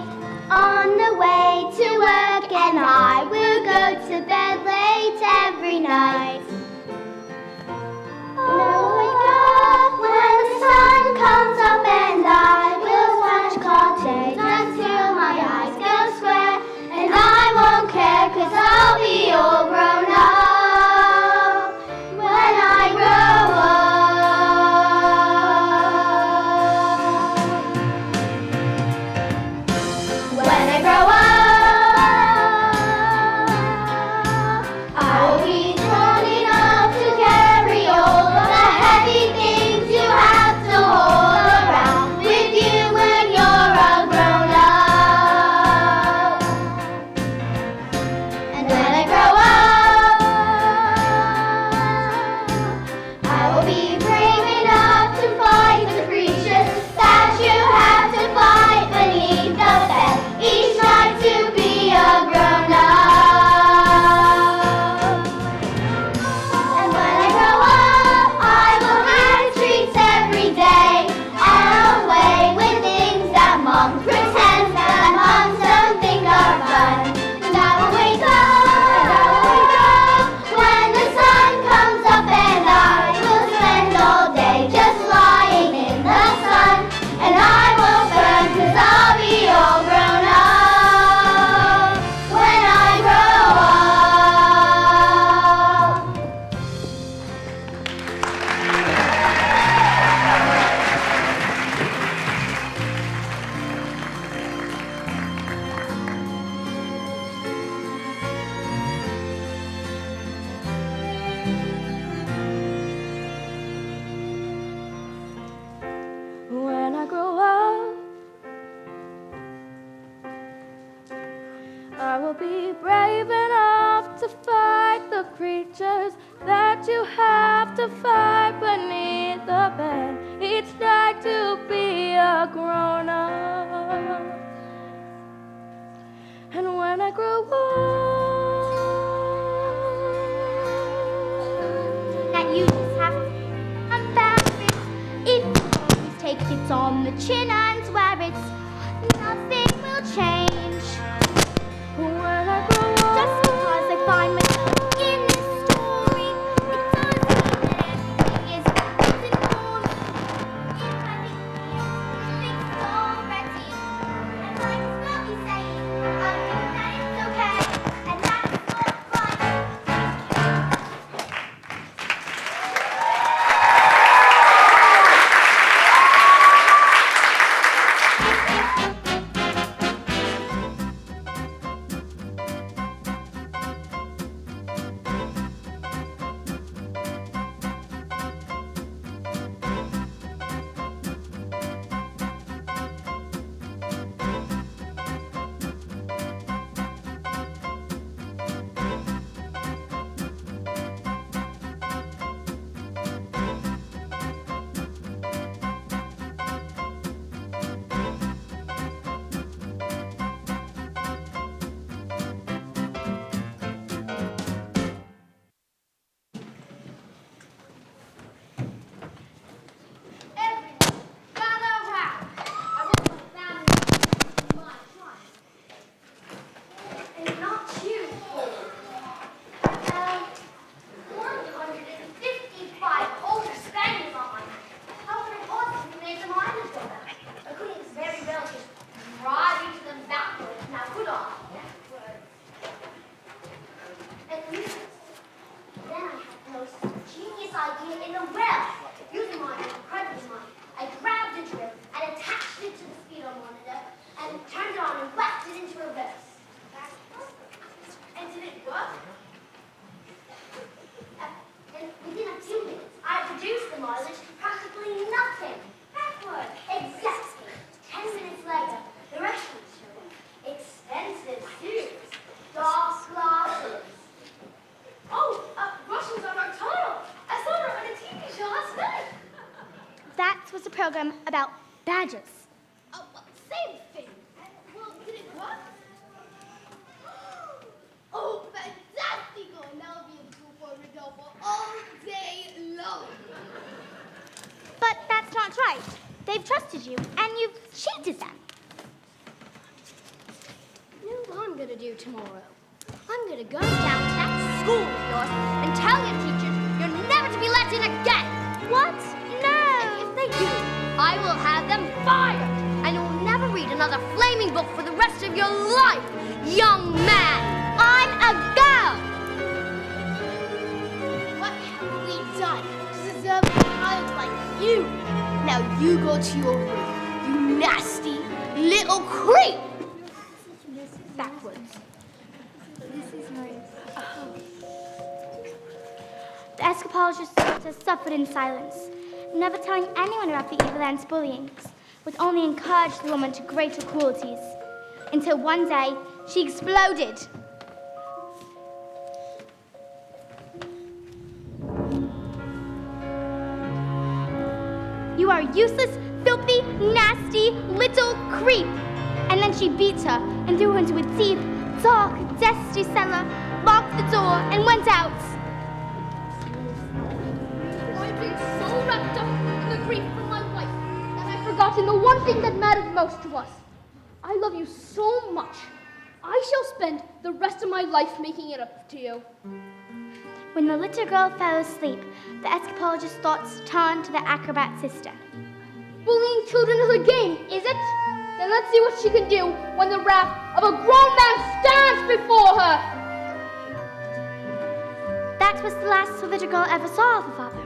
Speaker 1: on the way to work, and I will go to bed late every night. I'll wake up when the sun comes up, and I will watch cartoons until my eyes go square, and I won't care 'cause I'll be all grown up when I grow up. When I grow up, I will be tall
Speaker 5: creatures that you have to fight beneath the bed each night to be a grown-up. And when I grow up,
Speaker 1: that you just have to embarrass. It always takes it on the chin and swear it's nothing will change.
Speaker 5: when I grow up,
Speaker 1: Just because I find myself in this story, it doesn't mean that everything is wasn't born. If I think it's already, and like Smelly saying, I know that it's okay, and that's not fun. Was a program about badges.
Speaker 2: Oh, well, same thing. Well, did it work? Oh, fantastico! Now I'll be able to afford Rodolfo all day long.
Speaker 1: But that's not right. They've trusted you, and you've cheated them.
Speaker 3: You know what I'm gonna do tomorrow? I'm gonna go down to that school of yours and tell your teachers you're never to be let in again.
Speaker 1: What? No!
Speaker 3: If they do, I will have them fired, and you will never read another flaming book for the rest of your life, young man.
Speaker 1: I'm a girl!
Speaker 2: What have we done to deserve a child like you? Now you go to your room, you nasty little creep!
Speaker 3: Backwards.
Speaker 1: The escapologist has suffered in silence, never telling anyone about the evil aunt's bullying, which only encouraged the woman to greater cruelties, until one day she exploded. You are a useless, filthy, nasty little creep. And then she beat her and threw her into a deep, dark, dusty cellar, locked the door, and went out.
Speaker 2: I've been so wrapped up in the grief for my wife that I've forgotten the one thing that mattered most to us. I love you so much. I shall spend the rest of my life making it up to you.
Speaker 1: When the little girl fell asleep, the escapologist's thoughts turned to the acrobat sister.
Speaker 2: Bullying children is a game, is it? Then let's see what she can do when the wrath of a grown man stands before her.
Speaker 1: That was the last the little girl ever saw of her father.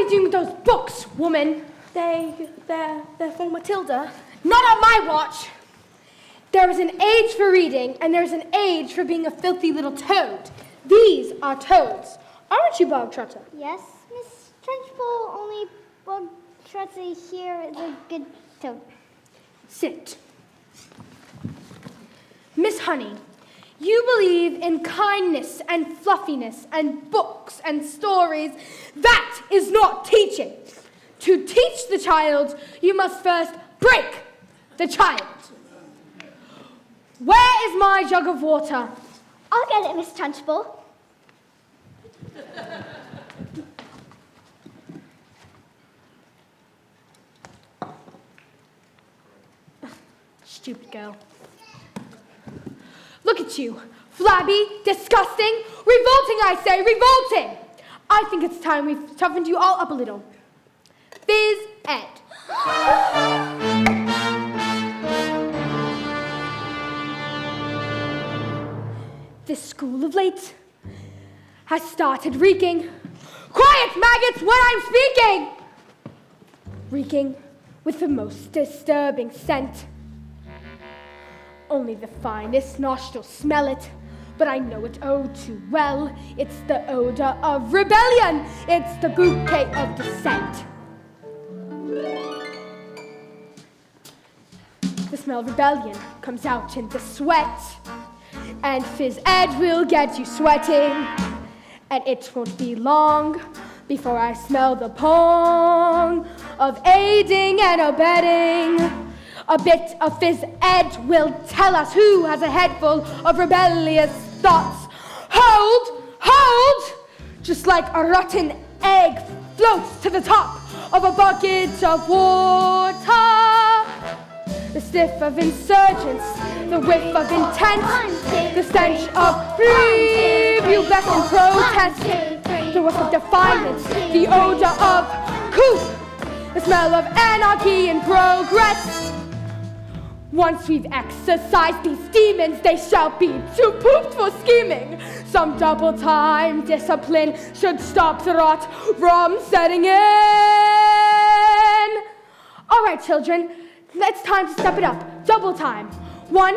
Speaker 4: you doing with those books, woman?
Speaker 5: They're for Matilda.
Speaker 4: Not on my watch. There is an age for reading, and there's an age for being a filthy little toad. These are toads. Aren't you, Bog Trotter?
Speaker 1: Yes, Miss Trunchbull, only Bog Trotter here is a good toad.
Speaker 4: Sit. Miss Honey, you believe in kindness and fluffiness and books and stories. That is not teaching. To teach the child, you must first break the child. Where is my jug of water?
Speaker 1: I'll get it, Miss Trunchbull.
Speaker 4: Stupid girl. Look at you. Flabby, disgusting, revolting, I say, revolting. I think it's time we've toughened you all up a little. Phys Ed. This school of late has started reeking. Quiet, maggots, when I'm speaking! Reeking with the most disturbing scent. Only the finest nostrils smell it, but I know it oh too well. It's the odor of rebellion. It's the bouquet of dissent. The smell of rebellion comes out in the sweat, and Phys Ed will get you sweating, and it won't be long before I smell the pong of aiding and abetting. A bit of Phys Ed will tell us who has a head full of rebellious thoughts. Hold, hold! Just like a rotten egg floats to the top of a bucket of water. The sniff of insurgents, the whiff of intent, the stench of preview and protest, the whiff of defiance, the odor of coup, the smell of anarchy and progress. Once we've exorcised these demons, they shall be too pooped for scheming. Some double-time discipline should stop the rot from setting in. All right, children, it's time to step it up. Double time. 1,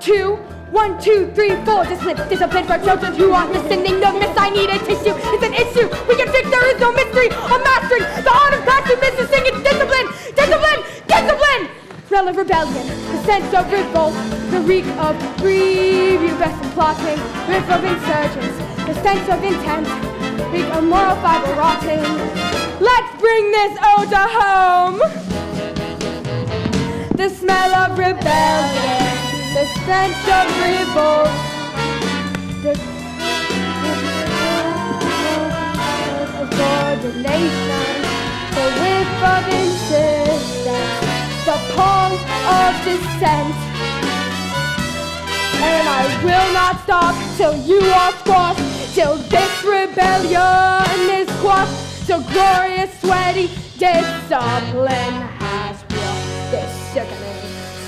Speaker 4: 2, 1, 2, 3, 4. Discipline for children who aren't listening. No miss, I need a tissue. It's an issue. We can fix. There is no mystery. I'm mastering the art of passive missing. It's discipline, discipline, discipline. Smell of rebellion, the sense of revolt, the reek of preview-best and plotting, whiff of insurgents, the stench of intent, reek of moral fiber rotting. Let's bring this odor home. The smell of rebellion, the stench of revolt, the of coordination, the whiff of insistence, the pong of dissent. And I will not stop till you are squashed, till this rebellion is quashed, till glorious sweaty discipline has brought this sickening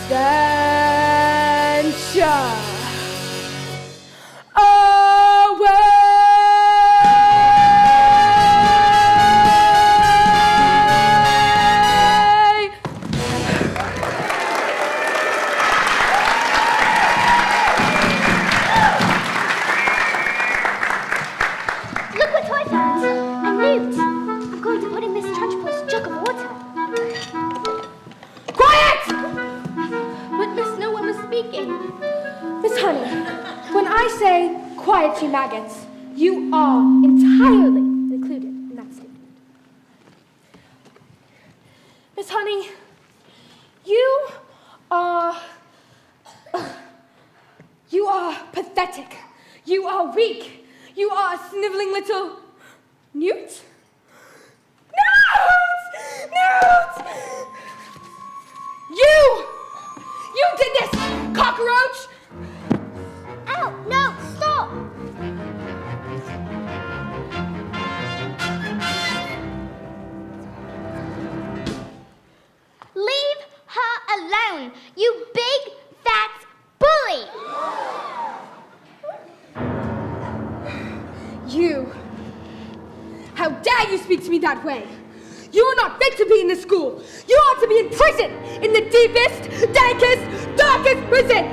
Speaker 4: stench away. Quiet, you maggots. You are entirely included in that statement. Miss Honey, you are pathetic. You are weak. You are a sniveling little newt. Newt! You did this, cockroach!
Speaker 1: Ow, no, stop! Leave her alone, you big, fat bully!
Speaker 4: You! How dare you speak to me that way? not fit to be in the school. You ought to be in prison, in the deepest, dankest, darkest prison.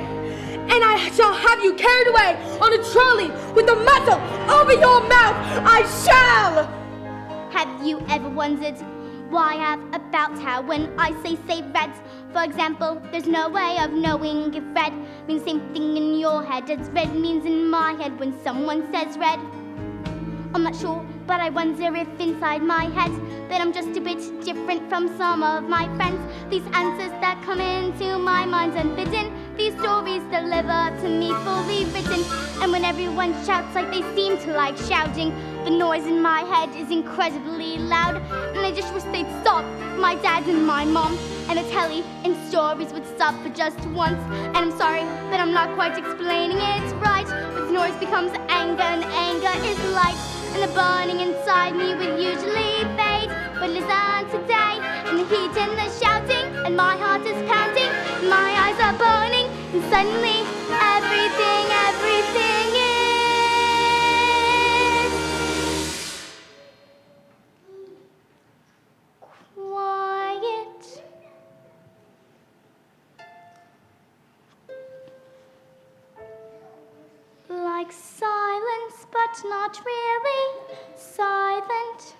Speaker 4: And I shall have you carried away on a trolley with a muzzle over your mouth. I shall.
Speaker 1: Have you ever wondered why I have about how when I say red, for example, there's no way of knowing if red means same thing in your head as red means in my head when someone says red? I'm not sure, but I wonder if inside my head that I'm just a bit different from some of my friends. These answers that come into my mind unbidden, these stories deliver to me fully written. And when everyone shouts like they seem to like shouting, the noise in my head is incredibly loud. And I just wish they'd stop, my dad and my mom. And the telly and stories would stop for just once. And I'm sorry that I'm not quite explaining it right, but the noise becomes anger and anger is light. And the burning inside me would usually fade. But listen today, and the heat and the shouting, and my heart is pounding, my eyes are burning, and suddenly everything is quiet. Like silence, but not really silent.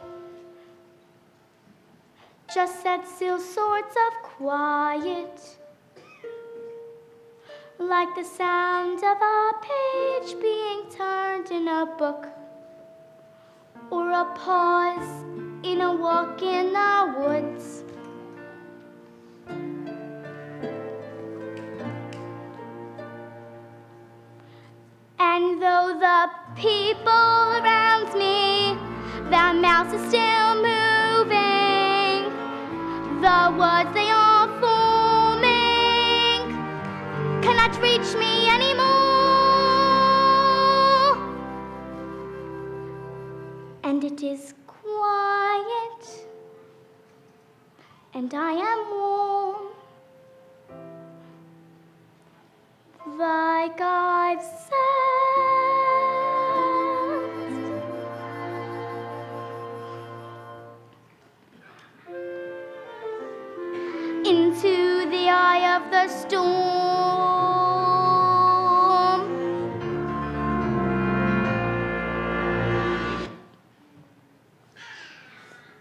Speaker 1: Just that still sorts of quiet. Like the sound of a page being turned in a book, or a pause in a walk in the woods. And though the people around me, their mouths are still moving, the words they are forming cannot reach me anymore. And it is quiet, and I am warm, like I've sensed into the eye of the storm.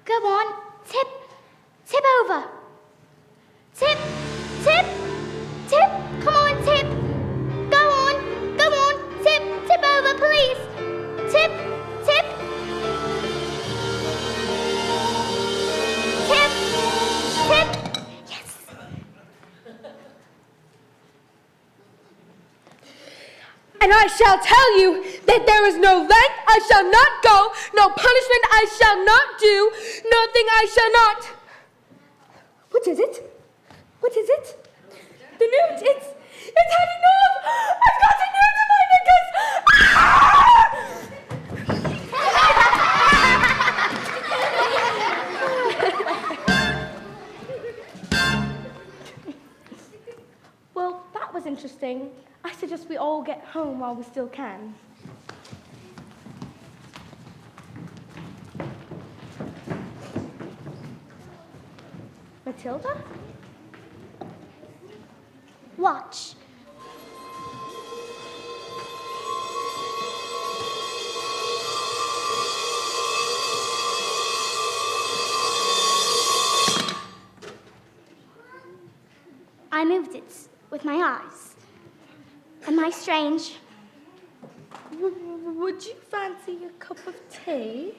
Speaker 1: Go on, tip over. Tip, come on, tip. Go on, tip over, please. Tip. Tip. Yes.
Speaker 4: And I shall tell you that there is no length I shall not go, no punishment I shall not do, nothing I shall not. What is it? The newt, it's heading north! I've got a newt in my knickers!
Speaker 5: Well, that was interesting. I suggest we all get home while we still can. Matilda?
Speaker 1: Watch. I moved it with my eyes. Am I strange?
Speaker 5: Would you fancy a cup of tea?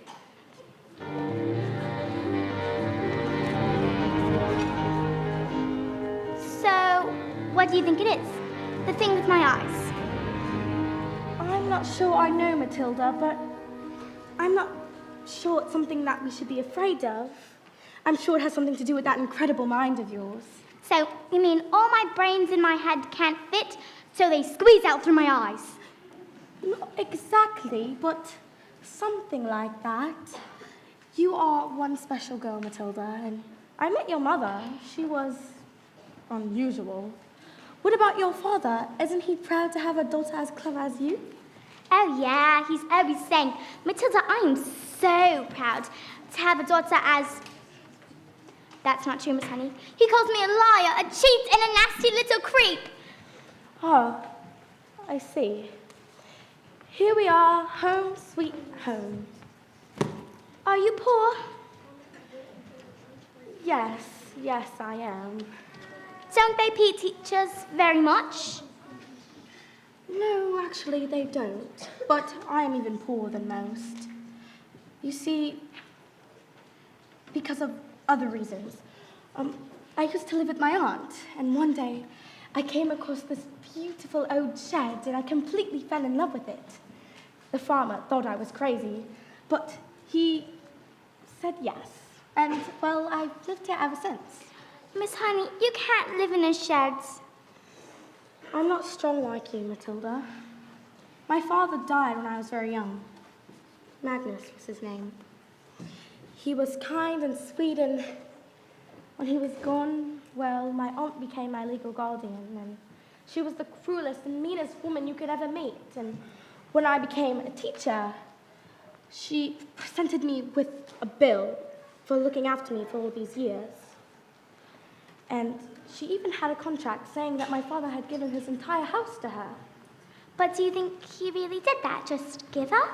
Speaker 1: So, what do you think it is? The thing with my eyes.
Speaker 5: I'm not sure I know, Matilda, but I'm not sure it's something that we should be afraid of. I'm sure it has something to do with that incredible mind of yours.
Speaker 1: So, you mean all my brains in my head can't fit, so they squeeze out through my eyes?
Speaker 5: Not exactly, but something like that. You are one special girl, Matilda, and I met your mother. She was unusual. What about your father? Isn't he proud to have a daughter as clever as you?
Speaker 1: Oh yeah, he's always saying, Matilda, I am so proud to have a daughter as That's not true, Miss Honey. He calls me a liar, a cheat, and a nasty little creep.
Speaker 5: Oh, I see. Here we are, home sweet home.
Speaker 1: Are you poor?
Speaker 5: Yes, I am.
Speaker 1: Don't they pay teachers very much?
Speaker 5: No, actually, they don't. But I am even poorer than most. You see, because of other reasons. I used to live with my aunt, and one day I came across this beautiful old shed, and I completely fell in love with it. The farmer thought I was crazy, but he said yes. And, well, I've lived here ever since.
Speaker 1: Miss Honey, you can't live in a shed.
Speaker 5: I'm not strong like you, Matilda. My father died when I was very young. Magnus was his name. He was kind and sweet, and when he was gone, well, my aunt became my legal guardian, and she was the cruelest and meanest woman you could ever meet. And when I became a teacher, she presented me with a bill for looking after me for all these years. And she even had a contract saying that my father had given his entire house to her.
Speaker 1: But do you think he really did that? Just give her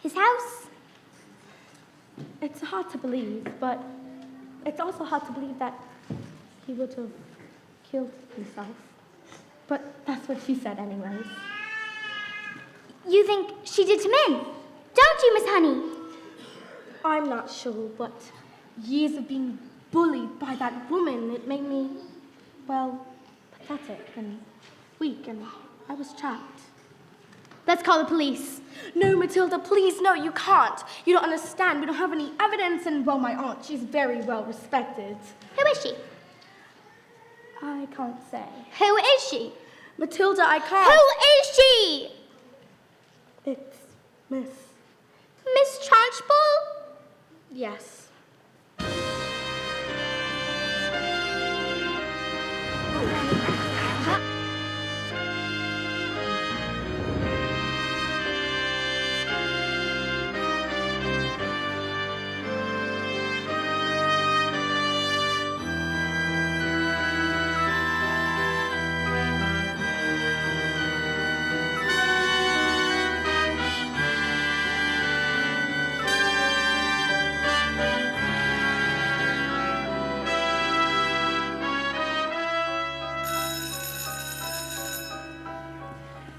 Speaker 1: his house?
Speaker 5: It's hard to believe, but it's also hard to believe that he would have killed himself. But that's what she said anyways.
Speaker 1: You think she did him in? Don't you, Miss Honey?
Speaker 5: I'm not sure, but years of being bullied by that woman, it made me, well, pathetic and weak, and I was trapped.
Speaker 3: Let's call the police.
Speaker 5: No, Matilda, please, no, you can't. You don't understand. We don't have any evidence, and, well, my aunt, she's very well respected.
Speaker 1: Who is she?
Speaker 5: I can't say.
Speaker 1: Who is she?
Speaker 5: Matilda, I can't.
Speaker 1: Who is she?
Speaker 5: It's Miss.
Speaker 1: Miss Trunchbull?
Speaker 5: Yes.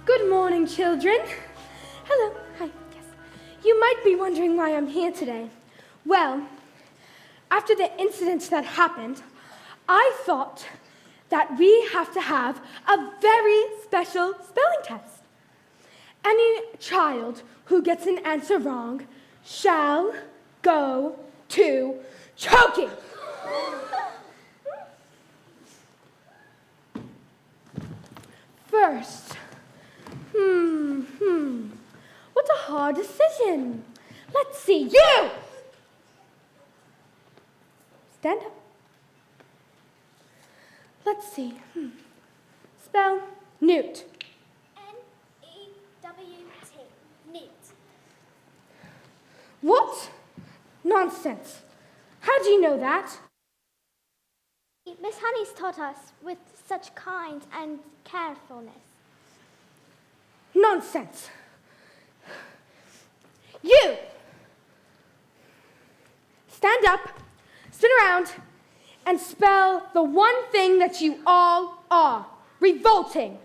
Speaker 4: Good morning, children. Hello. Hi. Yes. You might be wondering why I'm here today. Well, after the incident that happened, I thought that we have to have a very special spelling test. Any child who gets an answer wrong shall go to choking. First, what a hard decision. Let's see. You! Stand up. Let's see. Spell newt.
Speaker 1: N-E-W-T. Newt.
Speaker 4: What? Nonsense. How do you know that?
Speaker 1: Miss Honey's taught us with such kind and carefulness.
Speaker 4: Nonsense. You! Stand up, spin around, and spell the one thing that you all are. Revolting.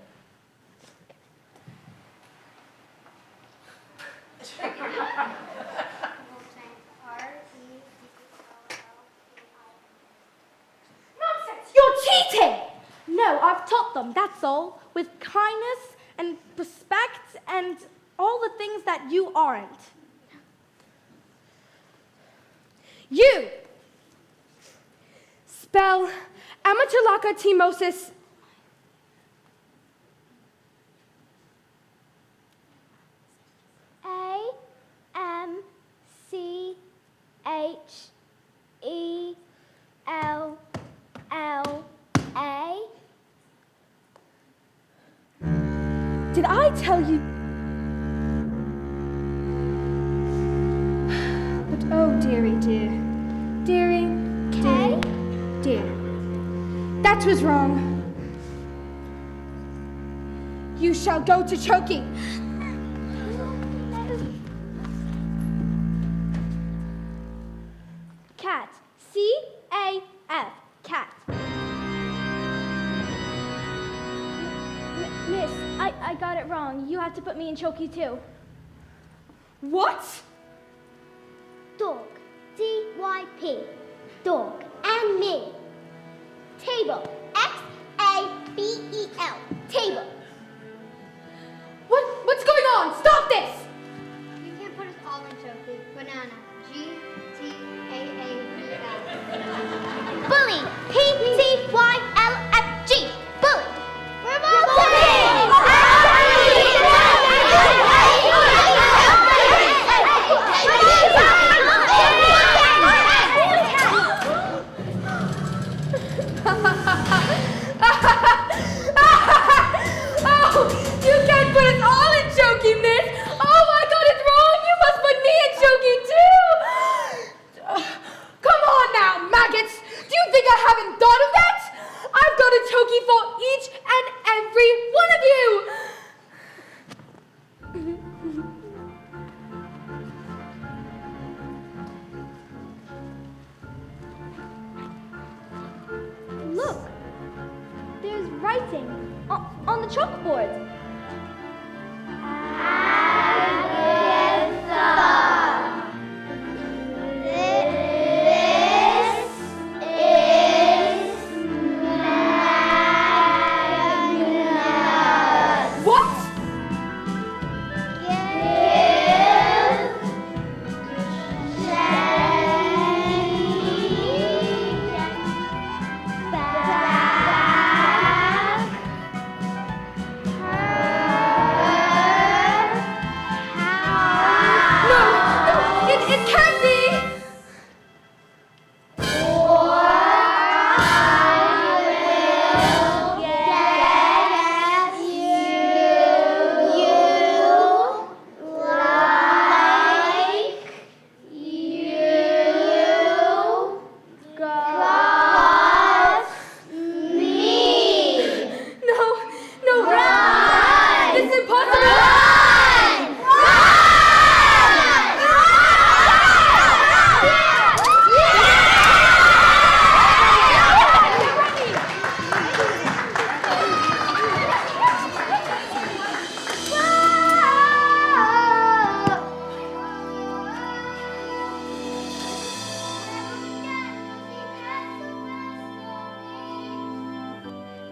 Speaker 4: Nonsense! You're cheating!
Speaker 5: No, I've taught them, that's all. With kindness and respect and all the things that you aren't.
Speaker 4: You! Spell Amatilaka Timosis.
Speaker 1: A-M-C-H-E-L-L-A.
Speaker 4: Did I tell you? But oh, dearie dear. Dearie.
Speaker 1: K?
Speaker 4: dear, that was wrong. You shall go to choking.
Speaker 5: Cat. C-A-F. Cat. Miss, I got it wrong. You have to put me in chokey too.
Speaker 4: What?
Speaker 1: Dog. D-Y-P. Dog. And me. Table. X-A-B-E-L. Table.
Speaker 4: What's going on? Stop this!
Speaker 3: You can't put us all in chokey. Banana. G-T-A-A-B-L.
Speaker 1: Bully. P-T-Y-L-F-G. Bully.
Speaker 4: Oh, you can't put us all in chokey, miss! Oh, I got it wrong! You must put me in chokey too! Come on now, maggots! Do you think I haven't thought of that? I've got a chokey for each and every one of you!
Speaker 5: Look, there's writing on the chalkboard.
Speaker 4: What? It can't be! No, run! This is impossible!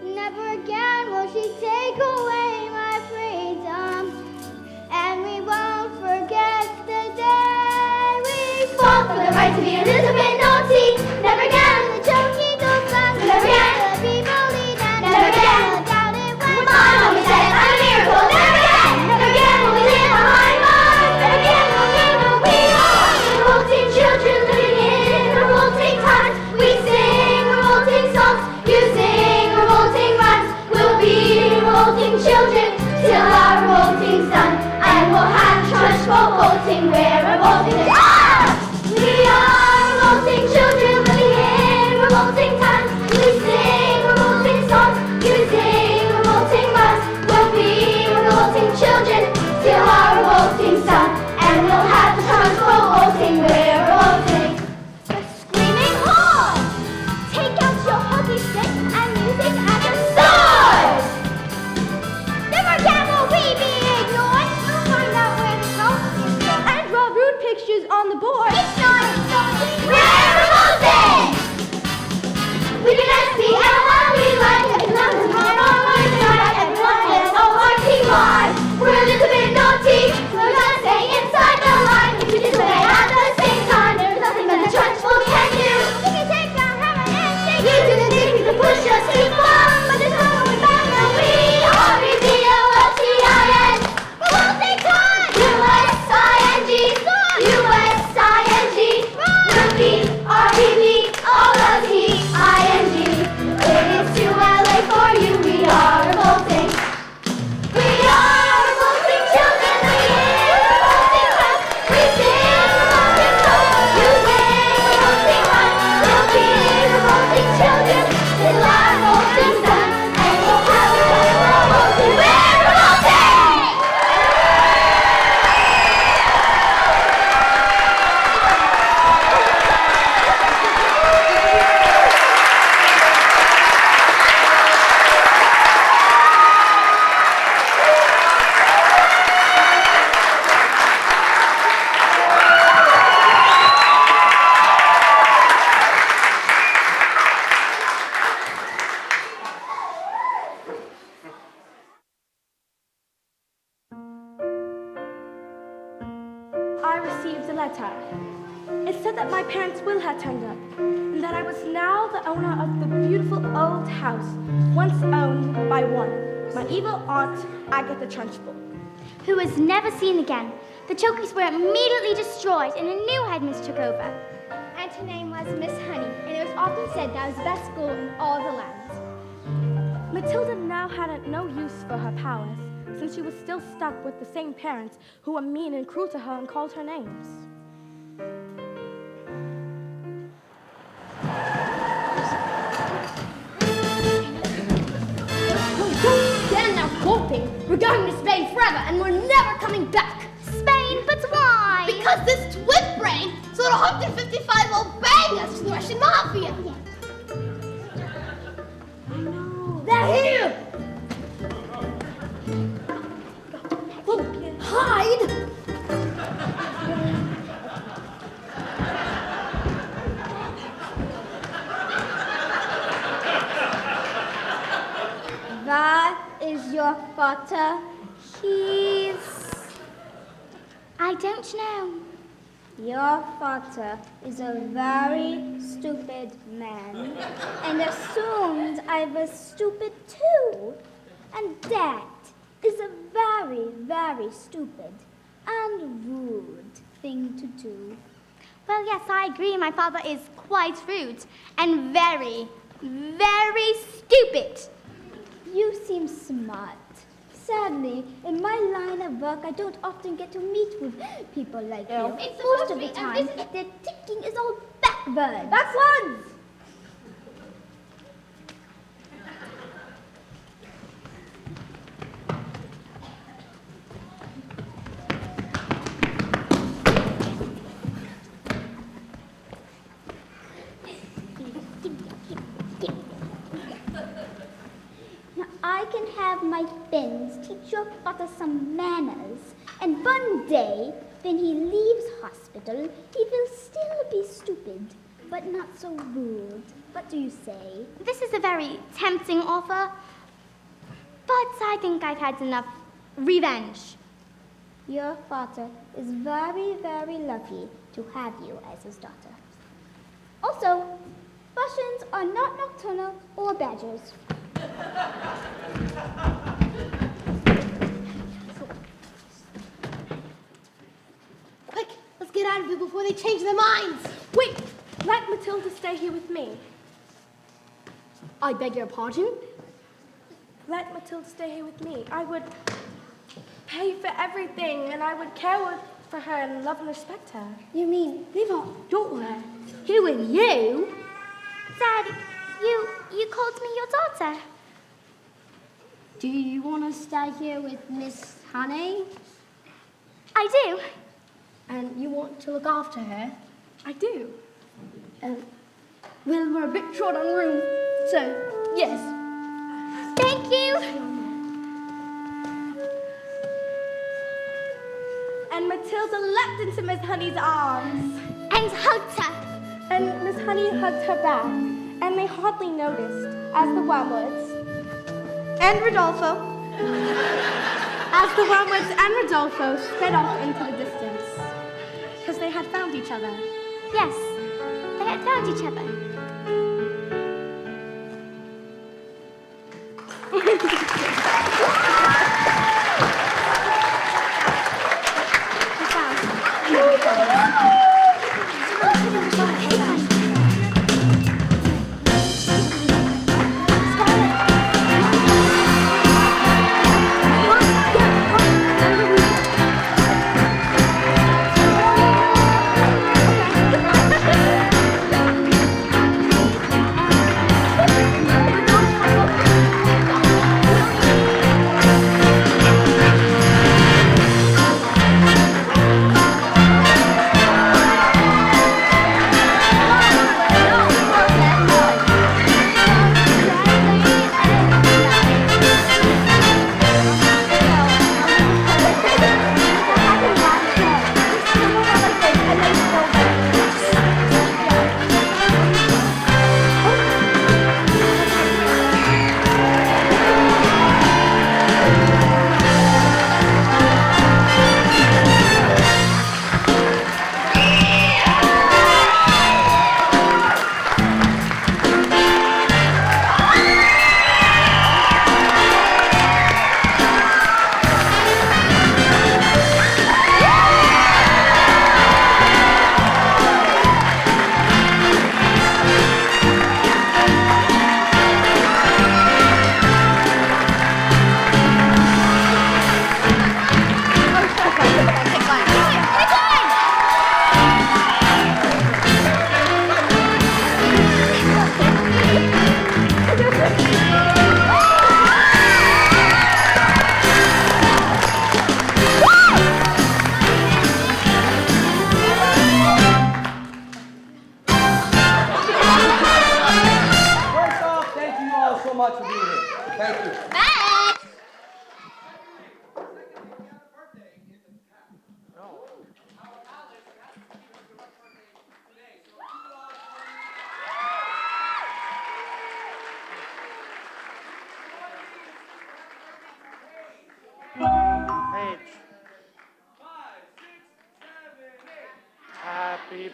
Speaker 1: Never again will she take away my freedom, and we won't forget the day we fought for the right to be a little bit naughty. Never again the chokey don't stand. Never again the people lead and never again will doubt it when my mommy said I'm a miracle. Never again will we live behind bars. Never again will we are revolting children living in revolting times. We sing revolting songs, you sing revolting rhymes. We'll be revolting children till our revolting's done, and we'll have trust for voting. We're revolting. We are revolting children living in revolting times. We sing revolting songs, you sing revolting rhymes. We'll be revolting children till our revolting's done, and we'll have trust for voting. We're revolting. Screaming hard! Take out your hockey stick and use it as a sword! Never again will we be ignored! We'll find out where the salt is stored.
Speaker 5: And draw rude pictures on letter. It said that my parents' will had turned up, and that I was now the owner of the beautiful old house once owned by one, my evil aunt, Agatha Trunchbull.
Speaker 1: Who was never seen again. The Chokies were immediately destroyed and a new headmistress took over.
Speaker 3: And her name was Miss Honey, and it was often said that was the best school in all the land.
Speaker 5: Matilda now had no use for her powers, since she was still stuck with the same parents who were mean and cruel to her and called her names.
Speaker 3: Don't stand there gulping. We're going to Spain forever, and we're never coming back.
Speaker 1: Spain, but why?
Speaker 2: Because this twit brain sold 155 old bangers to the Russian mafia.
Speaker 3: They're here! Well, hide!
Speaker 1: That is your father. I don't know. Your father is a very stupid man, and assumed I was stupid too. And that is a very, very stupid and rude thing to do. Well, yes, I agree. My father is quite rude and very, very stupid. You seem smart. Sadly, in my line of work, I don't often get to meet with people like you.
Speaker 2: It's
Speaker 1: Most of the time, their thinking is all backward.
Speaker 6: Backwards!
Speaker 1: Now, I can have my friends teach your father some manners, and one day, when he leaves hospital, he will still be stupid, but not so rude. What do you say? This is a very tempting offer, but I think I've had enough revenge. Your father is very, very lucky to have you as his daughter. Also, Russians are not nocturnal or badgers.
Speaker 2: Quick, let's get out of here before they change their minds.
Speaker 5: Wait, let Matilda stay here with me.
Speaker 3: I beg your pardon?
Speaker 5: Let Matilda stay here with me. I would pay for everything, and I would care for her and love and respect her.
Speaker 3: You mean leave our daughter here with you?
Speaker 1: Dad, you called me your daughter.
Speaker 3: Do you want to stay here with Miss Honey?
Speaker 1: I do.
Speaker 3: And you want to look after her?
Speaker 5: I do.
Speaker 3: Well, we're a bit short on room, so yes.
Speaker 1: Thank you.
Speaker 5: And Matilda leapt into Miss Honey's arms.
Speaker 1: And hugged her.
Speaker 5: And Miss Honey hugged her back, and they hardly noticed as the Wormwoods
Speaker 6: And Rodolfo.
Speaker 5: as the Wormwoods and Rodolfo sped off into the distance, because they had found each other.
Speaker 1: Yes, they had found each other.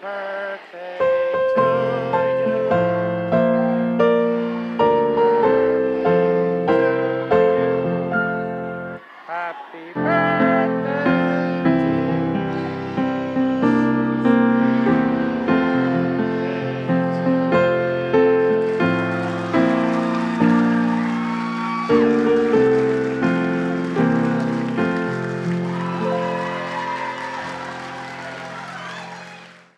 Speaker 7: birthday